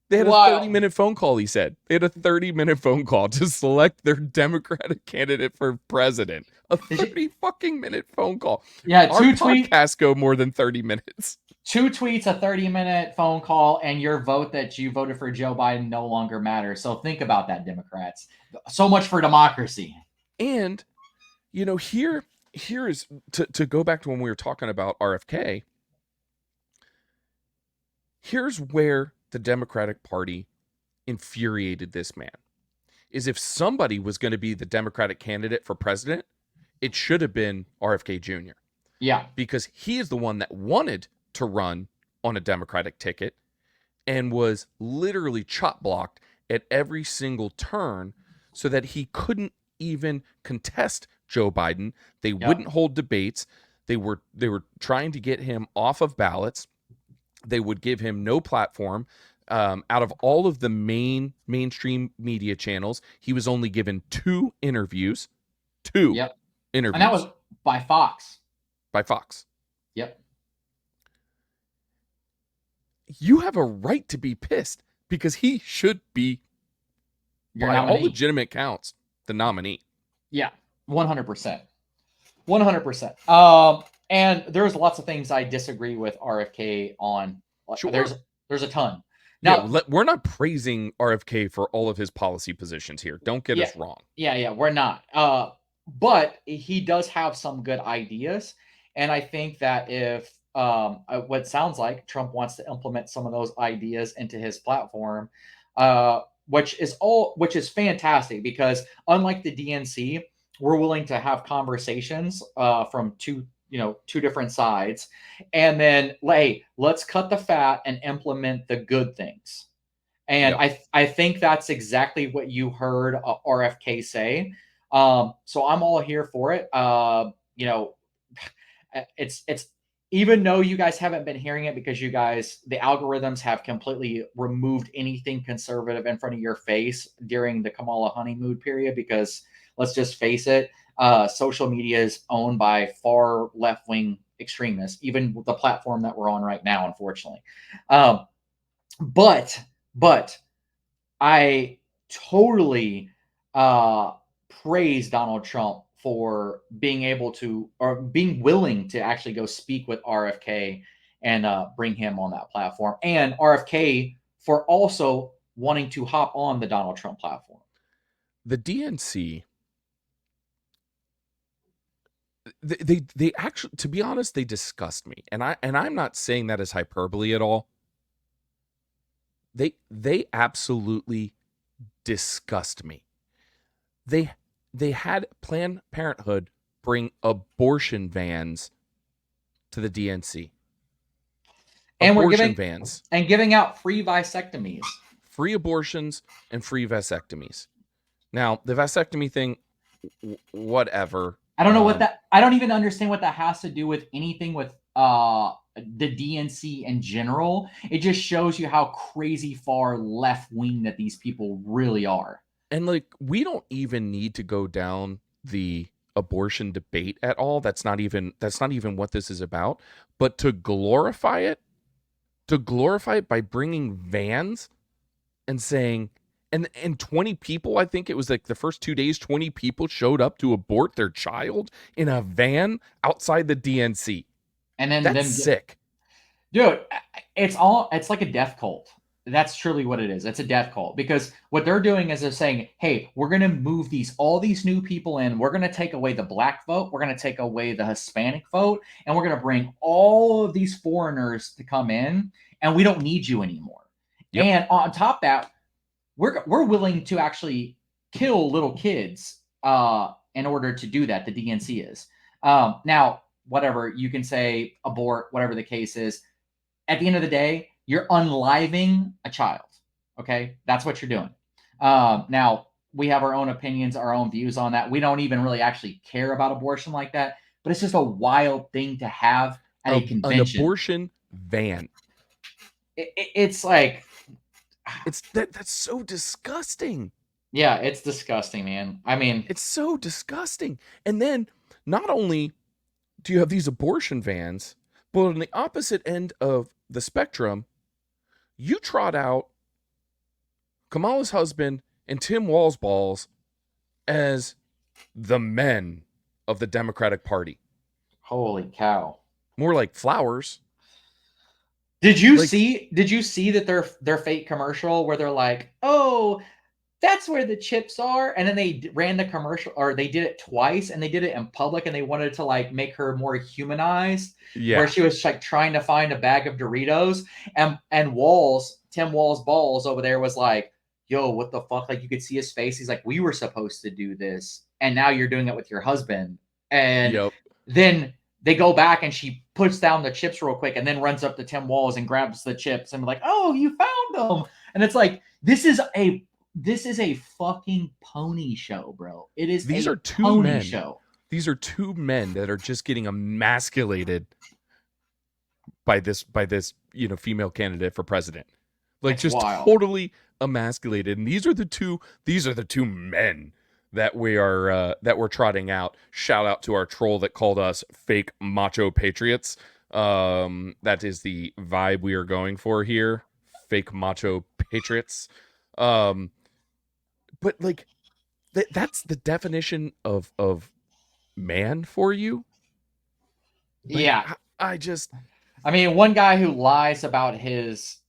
They had a 30-minute phone call, he said. They had a 30-minute phone call to select their Democratic candidate for president. A 30-fucking-minute phone call. Yeah, our podcasts go more than 30 minutes. 2 tweets, a 30-minute phone call, and your vote that you voted for Joe Biden no longer matters. So think about that, Democrats. So much for democracy. And here is to go back to when we were talking about RFK. Here's where the Democratic Party infuriated this man. Is if somebody was going to be the Democratic candidate for president, it should have been RFK Jr. Yeah. Because he is the one that wanted to run on a Democratic ticket and was literally chop blocked at every single turn so that he couldn't even contest Joe Biden. They wouldn't hold debates. They were trying to get him off of ballots. They would give him no platform. Out of all of the mainstream media channels, he was only given 2 interviews. 2 interviews. And that was by Fox. By Fox. Yep. You have a right to be pissed because he should be, by all legitimate counts, the nominee. Yeah, 100%. 100%. And there's lots of things I disagree with RFK on. Sure. There's a ton. Now, we're not praising RFK for all of his policy positions here. Don't get us wrong. Yeah, we're not. But he does have some good ideas. And I think that if what sounds like Trump wants to implement some of those ideas into his platform, which is fantastic, because unlike the DNC, we're willing to have conversations from two different sides, and then let's cut the fat and implement the good things. And I think that's exactly what you heard RFK say. So I'm all here for it. It's even though you guys haven't been hearing it because the algorithms have completely removed anything conservative in front of your face during the Kamala honeymoon period, because let's just face it, social media is owned by far left-wing extremists, even with the platform that we're on right now, unfortunately. But I totally praise Donald Trump for being able to, or being willing to actually go speak with RFK and bring him on that platform, and RFK for also wanting to hop on the Donald Trump platform. The DNC, they actually, to be honest, they disgust me, and I'm not saying that as hyperbole at all. They absolutely disgust me. They had Planned Parenthood bring abortion vans to the DNC. And abortion vans. And giving out free vasectomies. Free abortions and free vasectomies. Now, the vasectomy thing, whatever. I don't know what that, I don't even understand what that has to do with anything with the DNC in general. It just shows you how crazy far left-wing that these people really are. And we don't even need to go down the abortion debate at all. That's not even what this is about. But to glorify it by bringing vans and saying, and 20 people, I think it was the first 2 days, 20 people showed up to abort their child in a van outside the DNC. And then that's sick. Dude, it's like a death cult. That's truly what it is. It's a death cult, because what they're doing is they're saying, hey, we're going to move all these new people in. We're going to take away the black vote. We're going to take away the Hispanic vote. And we're going to bring all of these foreigners to come in. And we don't need you anymore. Yep. And on top of that, we're willing to actually kill little kids in order to do that. The DNC is. Now, whatever, you can say abort, whatever the case is. At the end of the day, you're unliving a child. Okay, that's what you're doing. Now, we have our own opinions, our own views on that. We don't even really actually care about abortion like that, but it's just a wild thing to have at a convention. An abortion van. It's like, that's so disgusting. Yeah, it's disgusting, man. I mean, it's so disgusting. And then not only do you have these abortion vans, but on the opposite end of the spectrum, you trot out Kamala's husband and Tim Walz's balls as the men of the Democratic Party. Holy cow. More like flowers. Did you Like- see that their fake commercial where they're like, "Oh, that's where the chips are," and then they ran the commercial, or they did it twice, and they did it in public, and they wanted to like make her more humanized, Yeah. where she was like trying to find a bag of Doritos, and Tim Walls Balls over there was like, "Yo, what the fuck?" Like you could see his face. He's like, "We were supposed to do this, and now you're doing it with your husband." And Yep. then they go back, and she puts down the chips real quick, and then runs up to Tim Walls and grabs the chips, and like, "Oh, you found them!" And it's like, this is a fucking pony show, bro. It is These a are two pony men. show. These are two men that are just getting emasculated by this female candidate for president. Like It's just wild. totally emasculated. And these are the two men that we're trotting out. Shout out to our troll that called us fake macho patriots. That is the vibe we are going for here. Fake macho patriots. But like that's the definition of man for you. Like, Yeah. I mean, one guy who lies about his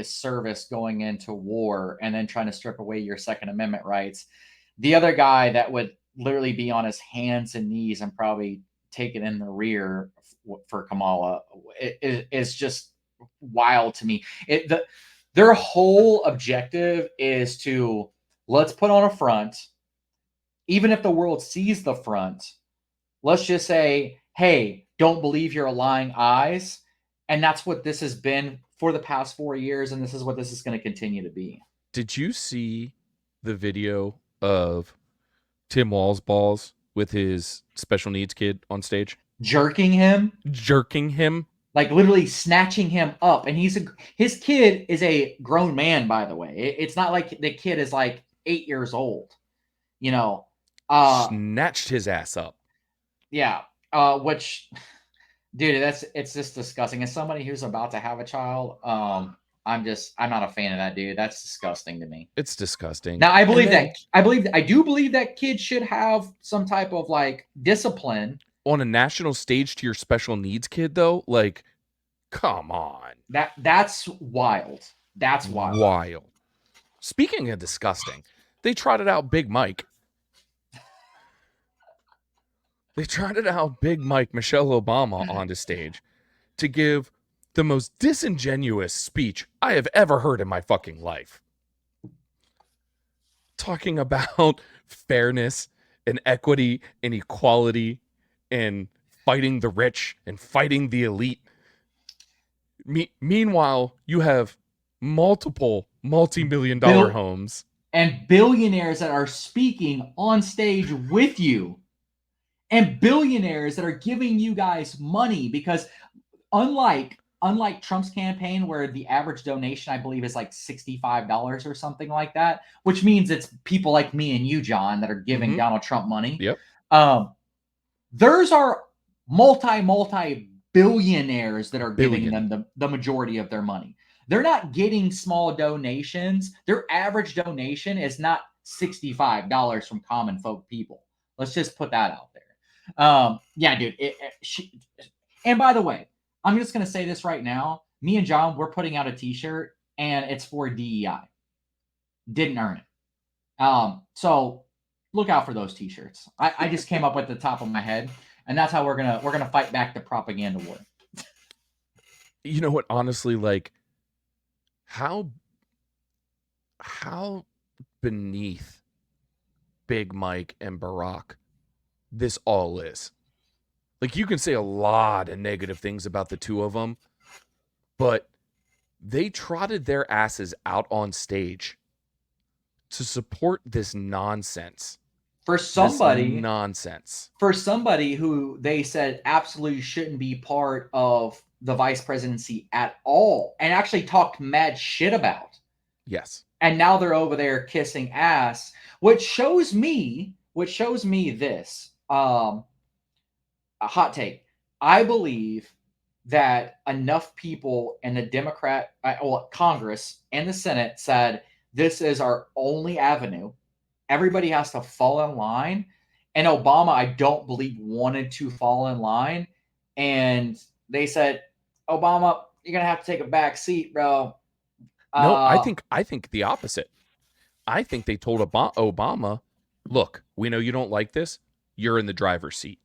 service going into war and then trying to strip away your Second Amendment rights. The other guy that would literally be on his hands and knees and probably take it in the rear for Kamala is just wild to me. Their whole objective is to, let's put on a front. Even if the world sees the front, let's just say, hey, don't believe your lying eyes. And that's what this has been for the past 4 years. And this is what this is going to continue to be. Did you see the video of Tim Walls Balls with his special needs kid on stage? Jerking him? Like literally snatching him up. And his kid is a grown man, by the way. It's not like the kid is like 8 years old. Snatched his ass up. Yeah. Which, dude, it's just disgusting. As somebody who's about to have a child, I'm not a fan of that, dude. That's disgusting to me. It's disgusting. Now, I do believe that kids should have some type of like discipline on a national stage to your special needs kid, though. Like, come on. That's wild. That's wild. Speaking of disgusting, they trotted out Big Mike. They trotted out Big Mike, Michelle Obama, onto stage to give the most disingenuous speech I have ever heard in my fucking life. Talking about fairness and equity and equality and fighting the rich and fighting the elite. Meanwhile, you have multiple multi-million-dollar homes and billionaires that are speaking on stage with you. And billionaires that are giving you guys money, because unlike Trump's campaign, where the average donation, I believe, is like $65 or something like that, which means it's people like me and you, John, that are giving Donald Trump money. Yep. Theirs are multi-billionaires that are giving them the majority of their money. They're not getting small donations. Their average donation is not $65 from common folk people. Let's just put that out there. Yeah, dude. And by the way, I'm just going to say this right now. Me and John, we're putting out a t-shirt, and it's for DEI. Didn't earn it. So look out for those t-shirts. I just came up with the top of my head, and that's how we're gonna fight back the propaganda war. You know what? Honestly, like how beneath Big Mike and Barack this all is. Like, you can say a lot of negative things about the two of them, but they trotted their asses out on stage to support this nonsense. For somebody who they said absolutely shouldn't be part of the vice presidency at all, and actually talked mad shit about. Yes. And now they're over there kissing ass, which shows me this. A hot take. I believe that enough people in the Congress and the Senate said, this is our only avenue. Everybody has to fall in line. And Obama, I don't believe, wanted to fall in line. And they said, Obama, you're gonna have to take a back seat, bro. No, I think the opposite. I think they told Obama, look, we know you don't like this. You're in the driver's seat.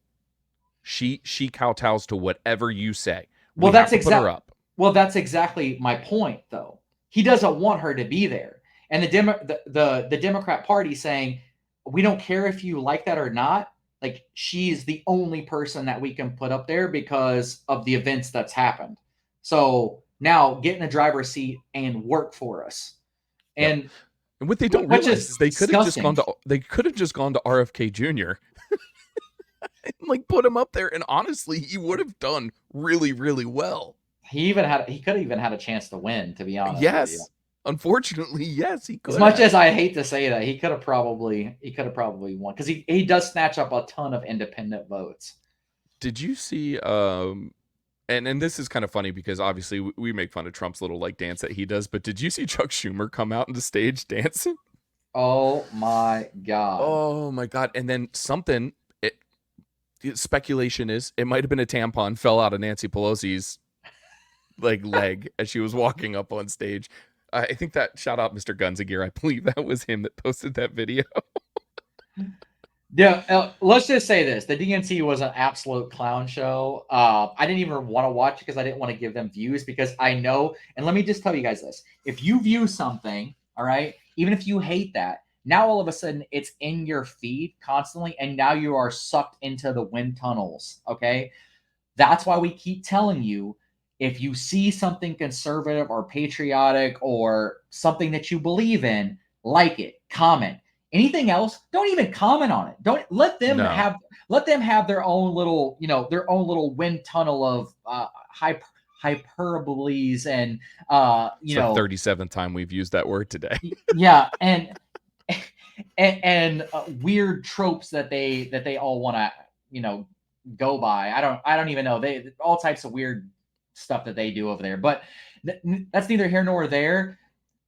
She kowtows to whatever you say. Well, We have to put her up. Well, that's exactly my point, though. He doesn't want her to be there, and the Democrat Party saying, we don't care if you like that or not. Like, she's the only person that we can put up there because of the events that's happened. So now get in the driver's seat and work for us. And Yep. And what they don't which realize is they could have just gone to RFK Jr. and like put him up there, and honestly, he would have done really, really well. he could have even had a chance to win, to be honest. Yes. Unfortunately, yes, he could. As much as I hate to say that, he could have probably won, because he does snatch up a ton of independent votes. Did you see and this is kind of funny because obviously we make fun of Trump's little like dance that he does, but did you see Chuck Schumer come out on the stage dancing? Oh my god. Oh my god. And then speculation is it might have been a tampon fell out of Nancy Pelosi's like leg as she was walking up on stage. I think that, shout out Mr. Gunzigear, I believe that was him that posted that video. Yeah, let's just say this. The DNC was an absolute clown show. I didn't even want to watch it because I didn't want to give them views, because I know, and let me just tell you guys this. If you view something, all right, even if you hate that, now all of a sudden it's in your feed constantly, and now you are sucked into the wind tunnels, okay? That's why we keep telling you, if you see something conservative or patriotic or something that you believe in, like it, comment. Anything else, don't even comment on it. Don't let them have their own little, their own little wind tunnel of hyperboles and It's the 37th time we've used that word today. Yeah, and weird tropes that they all want to go by. I don't even know. They all types of weird stuff that they do over there, but that's neither here nor there.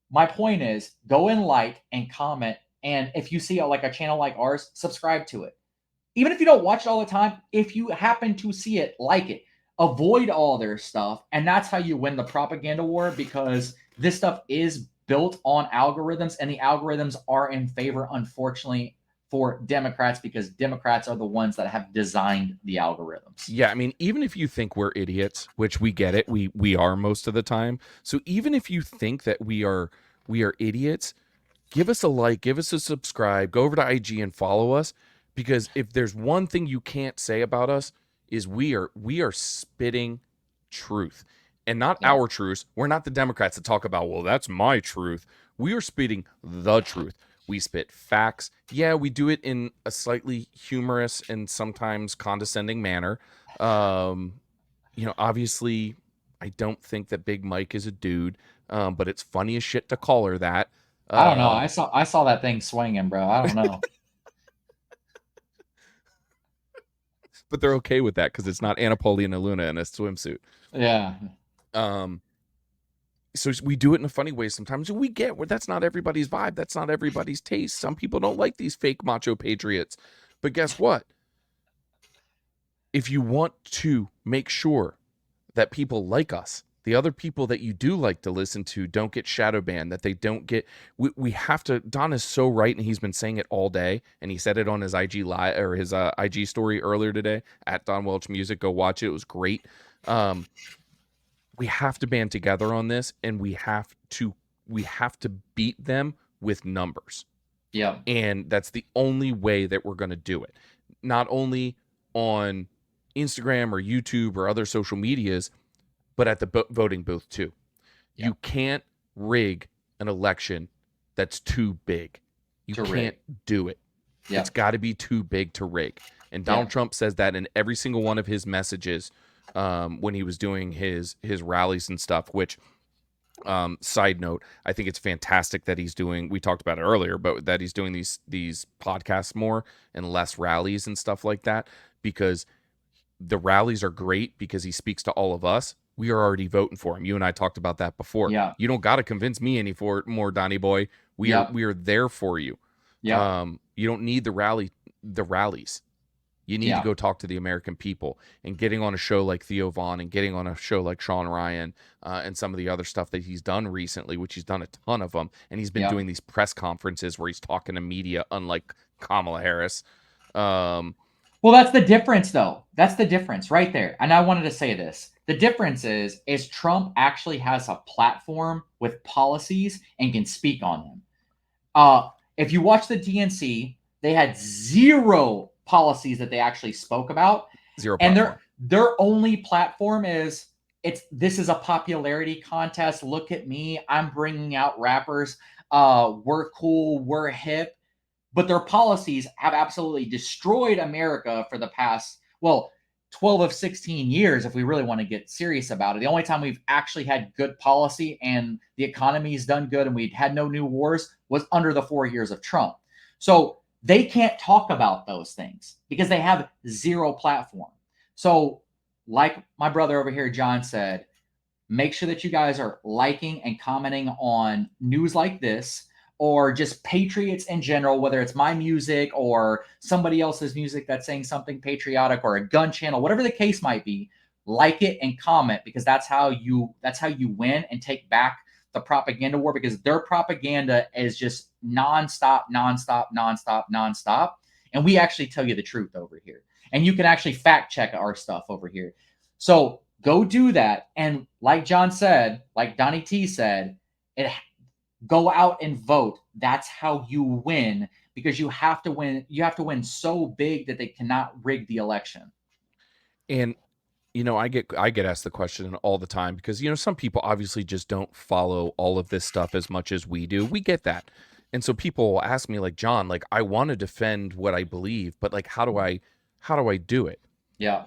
My point is, go and like and comment, and if you see like a channel like ours, subscribe to it. Even if you don't watch it all the time, if you happen to see it, like it. Avoid all their stuff, and that's how you win the propaganda war, because this stuff is built on algorithms, and the algorithms are in favor, unfortunately, for Democrats, because Democrats are the ones that have designed the algorithms. Yeah, I mean, even if you think we're idiots, which we get it, we are most of the time. So even if you think that we are idiots, give us a like, give us a subscribe, go over to IG and follow us, because if there's one thing you can't say about us, is we are spitting truth, and not our truth. We're not the Democrats that talk about, well, that's my truth. We are spitting the truth. We spit facts. Yeah, we do it in a slightly humorous and sometimes condescending manner. Obviously, I don't think that Big Mike is a dude, but it's funny as shit to call her that. I don't know. I saw that thing swinging, bro. I don't know. But they're okay with that because it's not Anna Paulina Luna in a swimsuit. Yeah. So we do it in a funny way sometimes. We get where that's not everybody's vibe. That's not everybody's taste. Some people don't like these fake macho patriots. But guess what? If you want to make sure that people like us, the other people that you do like to listen to don't get shadow banned, that they don't get, we have to, Don is so right, and he's been saying it all day, and he said it on his IG live or his IG story earlier today at Don Welch Music. Go watch it. It was great. We have to band together on this, and we have to beat them with numbers. Yeah. And that's the only way that we're going to do it. Not only on Instagram or YouTube or other social medias, but at the voting booth too. Yeah. You can't rig an election that's too big. You can't do it. Yeah. It's got to be too big to rig. And Donald Trump says that in every single one of his messages when he was doing his rallies and stuff, which side note, I think it's fantastic that he's doing, we talked about it earlier, but that he's doing these podcasts more and less rallies and stuff like that, because the rallies are great because he speaks to all of us. We are already voting for him. You and I talked about that before. Yeah. You don't got to convince me more, Donnie boy. We are there for you. Yeah. You don't need the rallies. You need to go talk to the American people. And getting on a show like Theo Vaughn and getting on a show like Sean Ryan and some of the other stuff that he's done recently, which he's done a ton of them. And he's been doing these press conferences where he's talking to media, unlike Kamala Harris. Well, that's the difference, though. That's the difference right there. And I wanted to say this. The difference is Trump actually has a platform with policies and can speak on them. If you watch the DNC, they had zero policies that they actually spoke about. Zero platform. And their only platform is this is a popularity contest. Look at me. I'm bringing out rappers. We're cool. We're hip. But their policies have absolutely destroyed America for the past, 12 of 16 years, if we really want to get serious about it. The only time we've actually had good policy and the economy's done good and we'd had no new wars was under the 4 years of Trump. So they can't talk about those things because they have zero platform. So like my brother over here, John, said, make sure that you guys are liking and commenting on news like this, or just patriots in general, whether it's my music or somebody else's music that's saying something patriotic, or a gun channel, whatever the case might be. Like it and comment, because that's how you win and take back the propaganda war, because their propaganda is just nonstop. And we actually tell you the truth over here. And you can actually fact check our stuff over here. So go do that. And like John said, like Donnie T said, go out and vote. That's how you win, because you have to win. You have to win so big that they cannot rig the election. And I get asked the question all the time because some people obviously just don't follow all of this stuff as much as we do. We get that. And so people will ask me, like, John, like, I want to defend what I believe, but like, how do I do it? Yeah.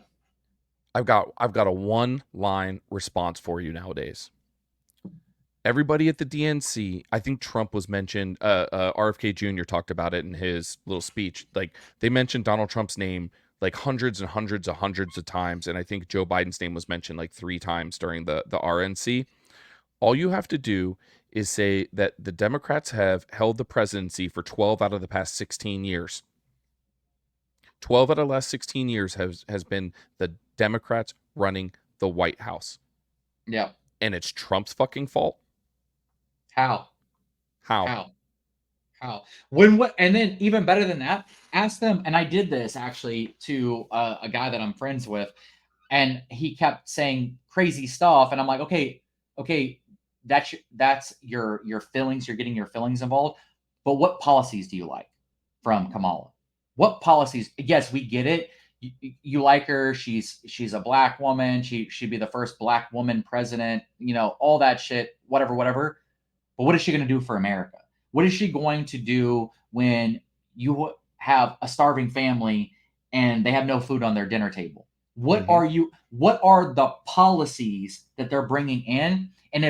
I've got a one-line response for you nowadays. Everybody at the DNC, I think Trump was mentioned, RFK Jr. talked about it in his little speech. Like, they mentioned Donald Trump's name like hundreds and hundreds of times. And I think Joe Biden's name was mentioned like 3 times during the RNC. All you have to do is say that the Democrats have held the presidency for 12 out of the past 16 years. 12 out of the last 16 years has been the Democrats running the White House. Yeah. And it's Trump's fucking fault. How? How? And then even better than that, ask them. And I did this actually to a guy that I'm friends with, and he kept saying crazy stuff. And I'm like, okay, that's your feelings. You're getting your feelings involved. But what policies do you like from Kamala? What policies? Yes, we get it. You like her. She's a black woman. She'd be the first black woman president. All that shit. Whatever. But what is she going to do for America? What is she going to do when you have a starving family and they have no food on their dinner table? What are the policies that they're bringing in? And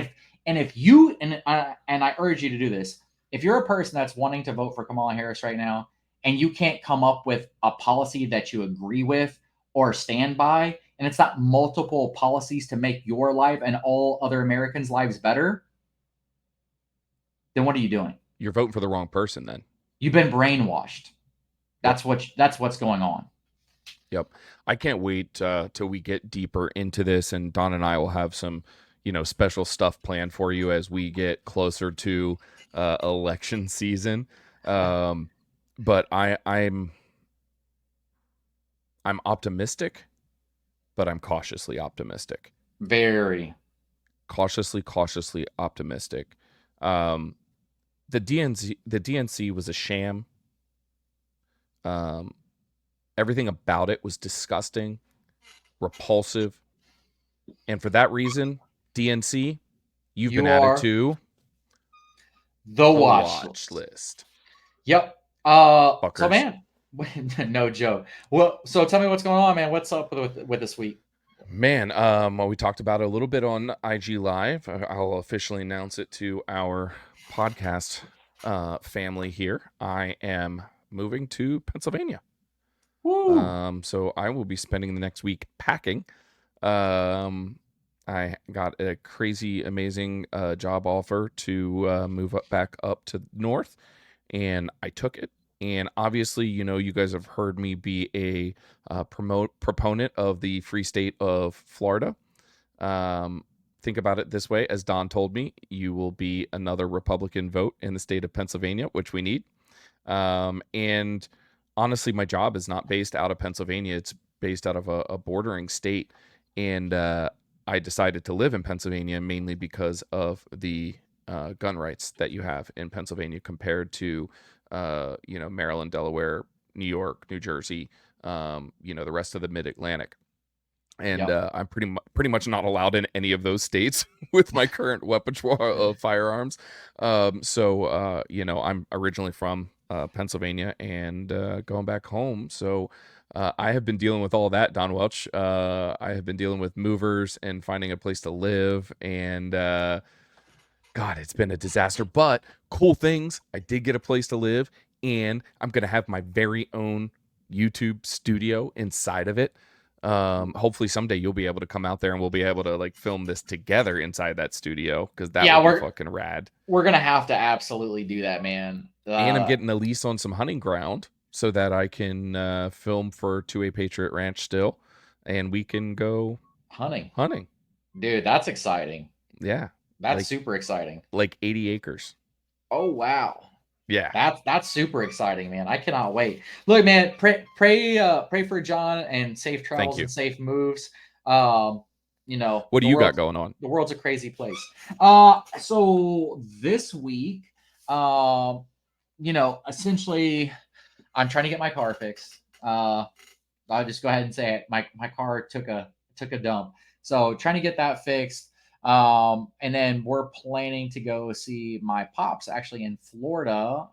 if you, and I urge you to do this, if you're a person that's wanting to vote for Kamala Harris right now, and you can't come up with a policy that you agree with or stand by, and it's not multiple policies to make your life and all other Americans' lives better, then what are you doing? You're voting for the wrong person then. You've been brainwashed. That's what's going on. Yep. I can't wait till we get deeper into this, and Don and I will have some, special stuff planned for you as we get closer to election season. But I'm optimistic, but I'm cautiously optimistic. Very cautiously optimistic. The DNC was a sham. Everything about it was disgusting, repulsive, and for that reason, DNC, you've been added to the watch list. Yep. So man, no joke. Well, so tell me what's going on, man. What's up with this week? Man, well, we talked about it a little bit on IG Live. I'll officially announce it to our podcast family here. I am moving to Pennsylvania. Woo. So I will be spending the next week packing. I got a crazy, amazing job offer to move back up to north, and I took it. And obviously, you guys have heard me be a proponent of the free state of Florida. Think about it this way: as Don told me, you will be another Republican vote in the state of Pennsylvania, which we need. And honestly, my job is not based out of Pennsylvania; it's based out of a bordering state. And I decided to live in Pennsylvania mainly because of the gun rights that you have in Pennsylvania compared to, Maryland, Delaware, New York, New Jersey, the rest of the Mid-Atlantic. And Yep. I'm pretty much not allowed in any of those states with my current repertoire of firearms. I'm originally from Pennsylvania and going back home. So I have been dealing with all that, Don Welch. I have been dealing with movers and finding a place to live. And God, it's been a disaster. But cool things. I did get a place to live, and I'm going to have my very own YouTube studio inside of it. Hopefully someday you'll be able to come out there and we'll be able to like film this together inside that studio, because that Yeah, would be fucking rad. we're gonna have to absolutely do that, man. And I'm getting a lease on some hunting ground so that I can film for 2A Patriot Ranch still, and we can go hunting. Dude, That's exciting. Yeah. That's super exciting. Like 80 acres. Oh wow. Yeah. That's super exciting, man. I cannot wait. Look, man, pray for John and safe travels you. and safe moves. What do you got going on? The world's a crazy place. So this week, essentially I'm trying to get my car fixed. I'll just go ahead and say it. My car took a dump. So trying to get that fixed. And then we're planning to go see my pops actually in Florida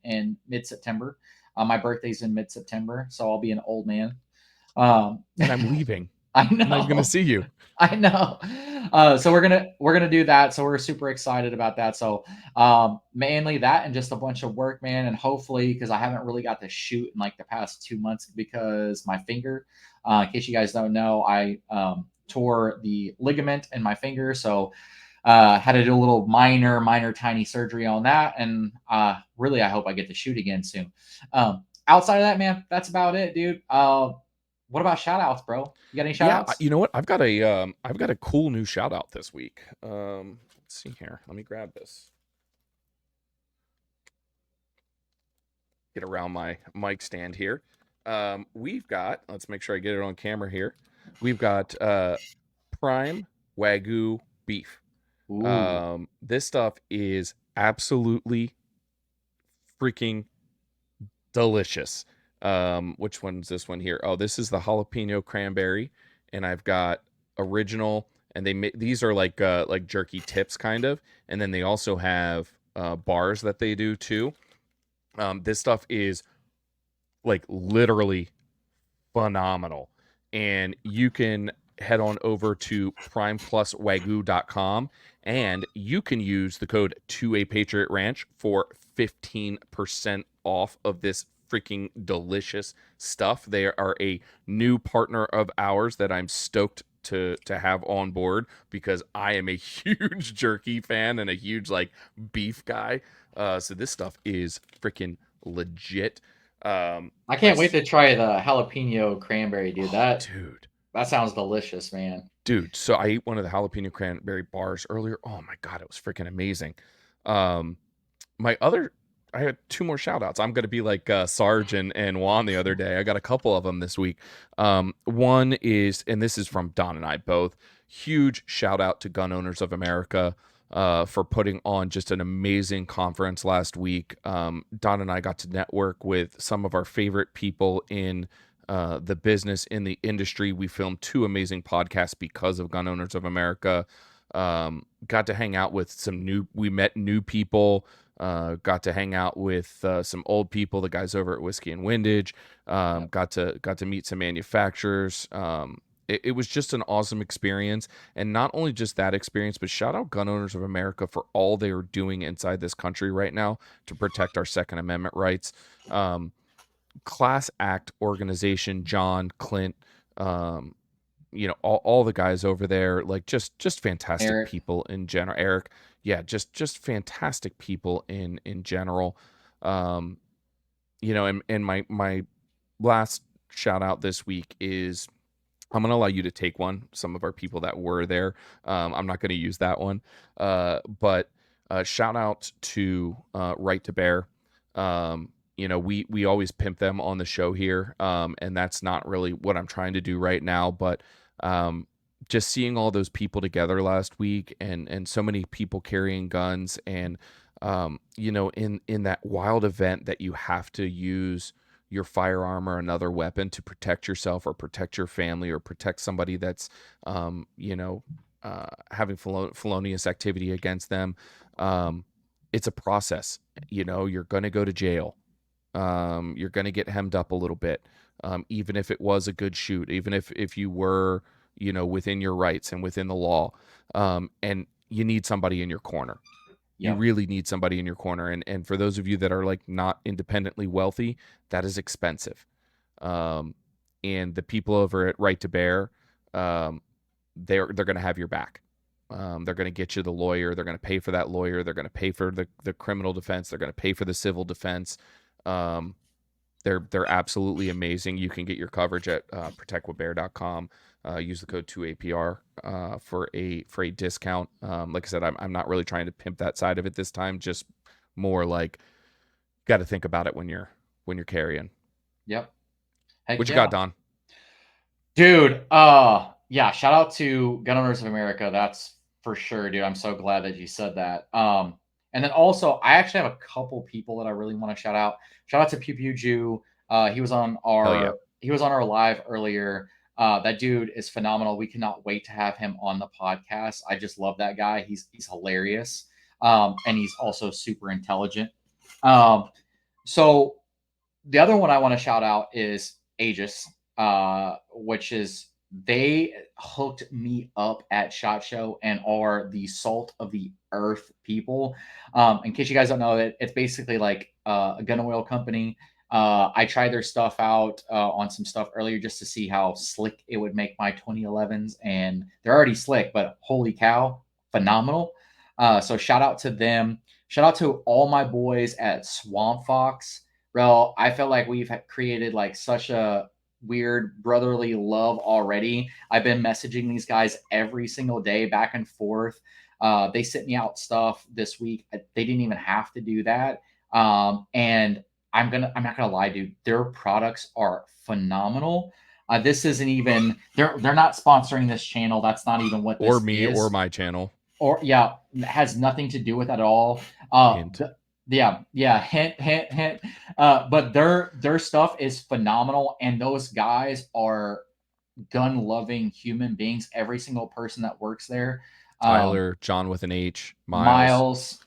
in mid-September. My birthday's in mid-September, so I'll be an old man. And I'm leaving. I know. I'm not gonna see you. I know. So we're gonna do that. So we're super excited about that. So mainly that and just a bunch of work, man. And hopefully, because I haven't really got to shoot in like the past 2 months because my finger. In case you guys don't know, I tore the ligament in my finger, so had to do a little minor tiny surgery on that, and really I hope I get to shoot again soon. Outside of that, man, that's about it, dude. What about shout outs, bro? You got any shout outs? You know what, I've got a cool new shout out this week. Let's see here, let me grab this, get around my mic stand here. We've got, let's make sure I get it on camera here. We've got prime Wagyu beef. This stuff is absolutely freaking delicious. Which one's this one here? Oh, this is the jalapeno cranberry, and I've got original, and these are like jerky tips kind of, and then they also have bars that they do too. This stuff is like literally phenomenal. And you can head on over to primepluswagyu.com and you can use the code 2A Patriot Ranch for 15% off of this freaking delicious stuff. They are a new partner of ours that I'm stoked to have on board, because I am a huge jerky fan and a huge like beef guy. So this stuff is freaking legit. I can't wait to try the jalapeno cranberry, dude. That sounds delicious, man. Dude, so I ate one of the jalapeno cranberry bars earlier. Oh my God, it was freaking amazing. I had 2 more shout outs. I'm going to be like Sarge and Juan the other day. I got a couple of them this week. One is, and this is from Don and I both, huge shout out to Gun Owners of America for putting on just an amazing conference last week. Don and I got to network with some of our favorite people in the business, in the industry. We filmed 2 amazing podcasts because of Gun Owners of America. Got to hang out with we met new people. Got to hang out with some old people, the guys over at Whiskey and Windage. Got to meet some manufacturers. It was just an awesome experience. And not only just that experience, but shout out Gun Owners of America for all they are doing inside this country right now to protect our Second Amendment rights. Class act organization, John, Clint, all the guys over there, like just fantastic Eric. people in general. Eric, yeah, just fantastic people in general. and my last shout out this week is I'm going to allow you to take one. Some of our people that were there, I'm not going to use that one. But shout out to Right to Bear. We always pimp them on the show here, and that's not really what I'm trying to do right now. But just seeing all those people together last week, and so many people carrying guns, and in that wild event that you have to use your firearm or another weapon to protect yourself or protect your family or protect somebody that's having felonious activity against them. It's a process. You're going to go to jail. You're going to get hemmed up a little bit, even if it was a good shoot, even if you were within your rights and within the law. And you need somebody in your corner. You really need somebody in your corner. And for those of you that are like not independently wealthy, that is expensive. And the people over at Right to Bear, they're going to have your back. They're going to get you the lawyer. They're going to pay for that lawyer. They're going to pay for the criminal defense. They're going to pay for the civil defense. They're absolutely amazing. You can get your coverage at protectwithbear.com. Use the code 2APR for a discount. Like I said, I'm not really trying to pimp that side of it this time. Just more like, got to think about it when you're carrying. Yep. What you got, Don? Dude, yeah, shout out to Gun Owners of America. That's for sure, dude. I'm so glad that you said that. And then also, I actually have a couple people that I really want to shout out. Shout out to Pew Pew Jew. He was on our live earlier. That dude is phenomenal. We cannot wait to have him on the podcast. I just love that guy. He's hilarious. And he's also super intelligent. So the other one I want to shout out is Aegis, which is they hooked me up at SHOT Show and are the salt of the earth people. In case you guys don't know, it's basically like a gun oil company. I tried their stuff out on some stuff earlier just to see how slick it would make my 2011s, and they're already slick, but holy cow, phenomenal. So shout out to them. Shout out to all my boys at Swamp Fox. Bro, I felt like we've created like such a weird brotherly love already. I've been messaging these guys every single day back and forth. They sent me out stuff this week. They didn't even have to do that. And I'm not gonna lie, dude. Their products are phenomenal. This isn't even they're not sponsoring this channel. That's not even what this or me is. or my channel. Or yeah, it has nothing to do with it at all. Hint. Hint. But their stuff is phenomenal, and those guys are gun-loving human beings. Every single person that works there. Tyler, John with an H, Miles.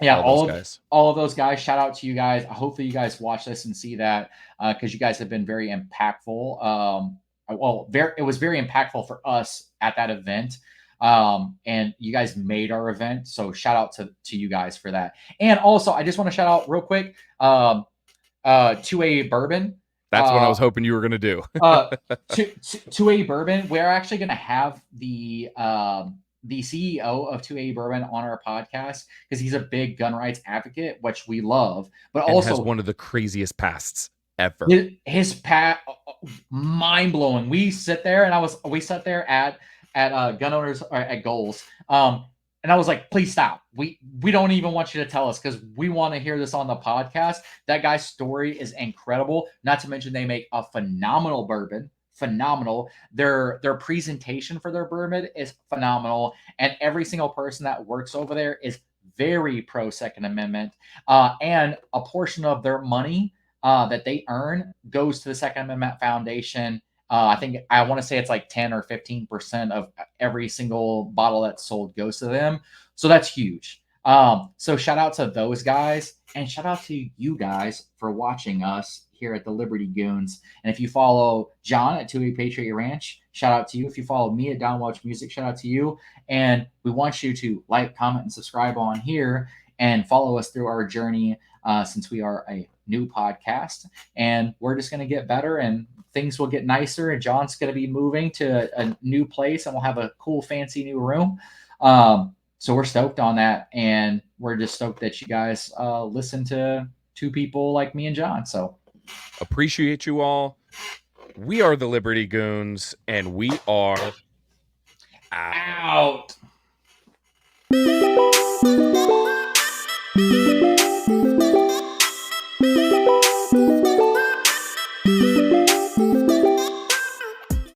Yeah, all of those guys. Shout out to you guys. Hopefully you guys watch this and see that because you guys have been very impactful. It was very impactful for us at that event. And you guys made our event. So shout out to you guys for that. And also I just want to shout out real quick, 2A Bourbon. That's what I was hoping you were going to do. 2A Bourbon. We're actually going to have the CEO of 2A Bourbon on our podcast because he's a big gun rights advocate, which we love, but and also has one of the craziest pasts ever. His past, mind blowing. We sat there at Gun Owners or at Goals. And I was like, please stop. We don't even want you to tell us because we want to hear this on the podcast. That guy's story is incredible. Not to mention they make a phenomenal bourbon. Phenomenal. Their presentation for their bourbon is phenomenal. And every single person that works over there is very pro Second Amendment. And a portion of their money that they earn goes to the Second Amendment Foundation. I want to say it's like 10 or 15% of every single bottle that's sold goes to them. So that's huge. So shout out to those guys and shout out to you guys for watching us here at the Liberty Goons. And if you follow John at 2A Patriot Ranch, shout out to you. If you follow me at Don Welch Music, shout out to you. And we want you to like, comment, and subscribe on here and follow us through our journey since we are a new podcast. And we're just going to get better and things will get nicer, and John's going to be moving to a new place and we'll have a cool, fancy new room. So we're stoked on that. And we're just stoked that you guys listen to two people like me and John. So appreciate you all. We are the Liberty Goons, and we are out.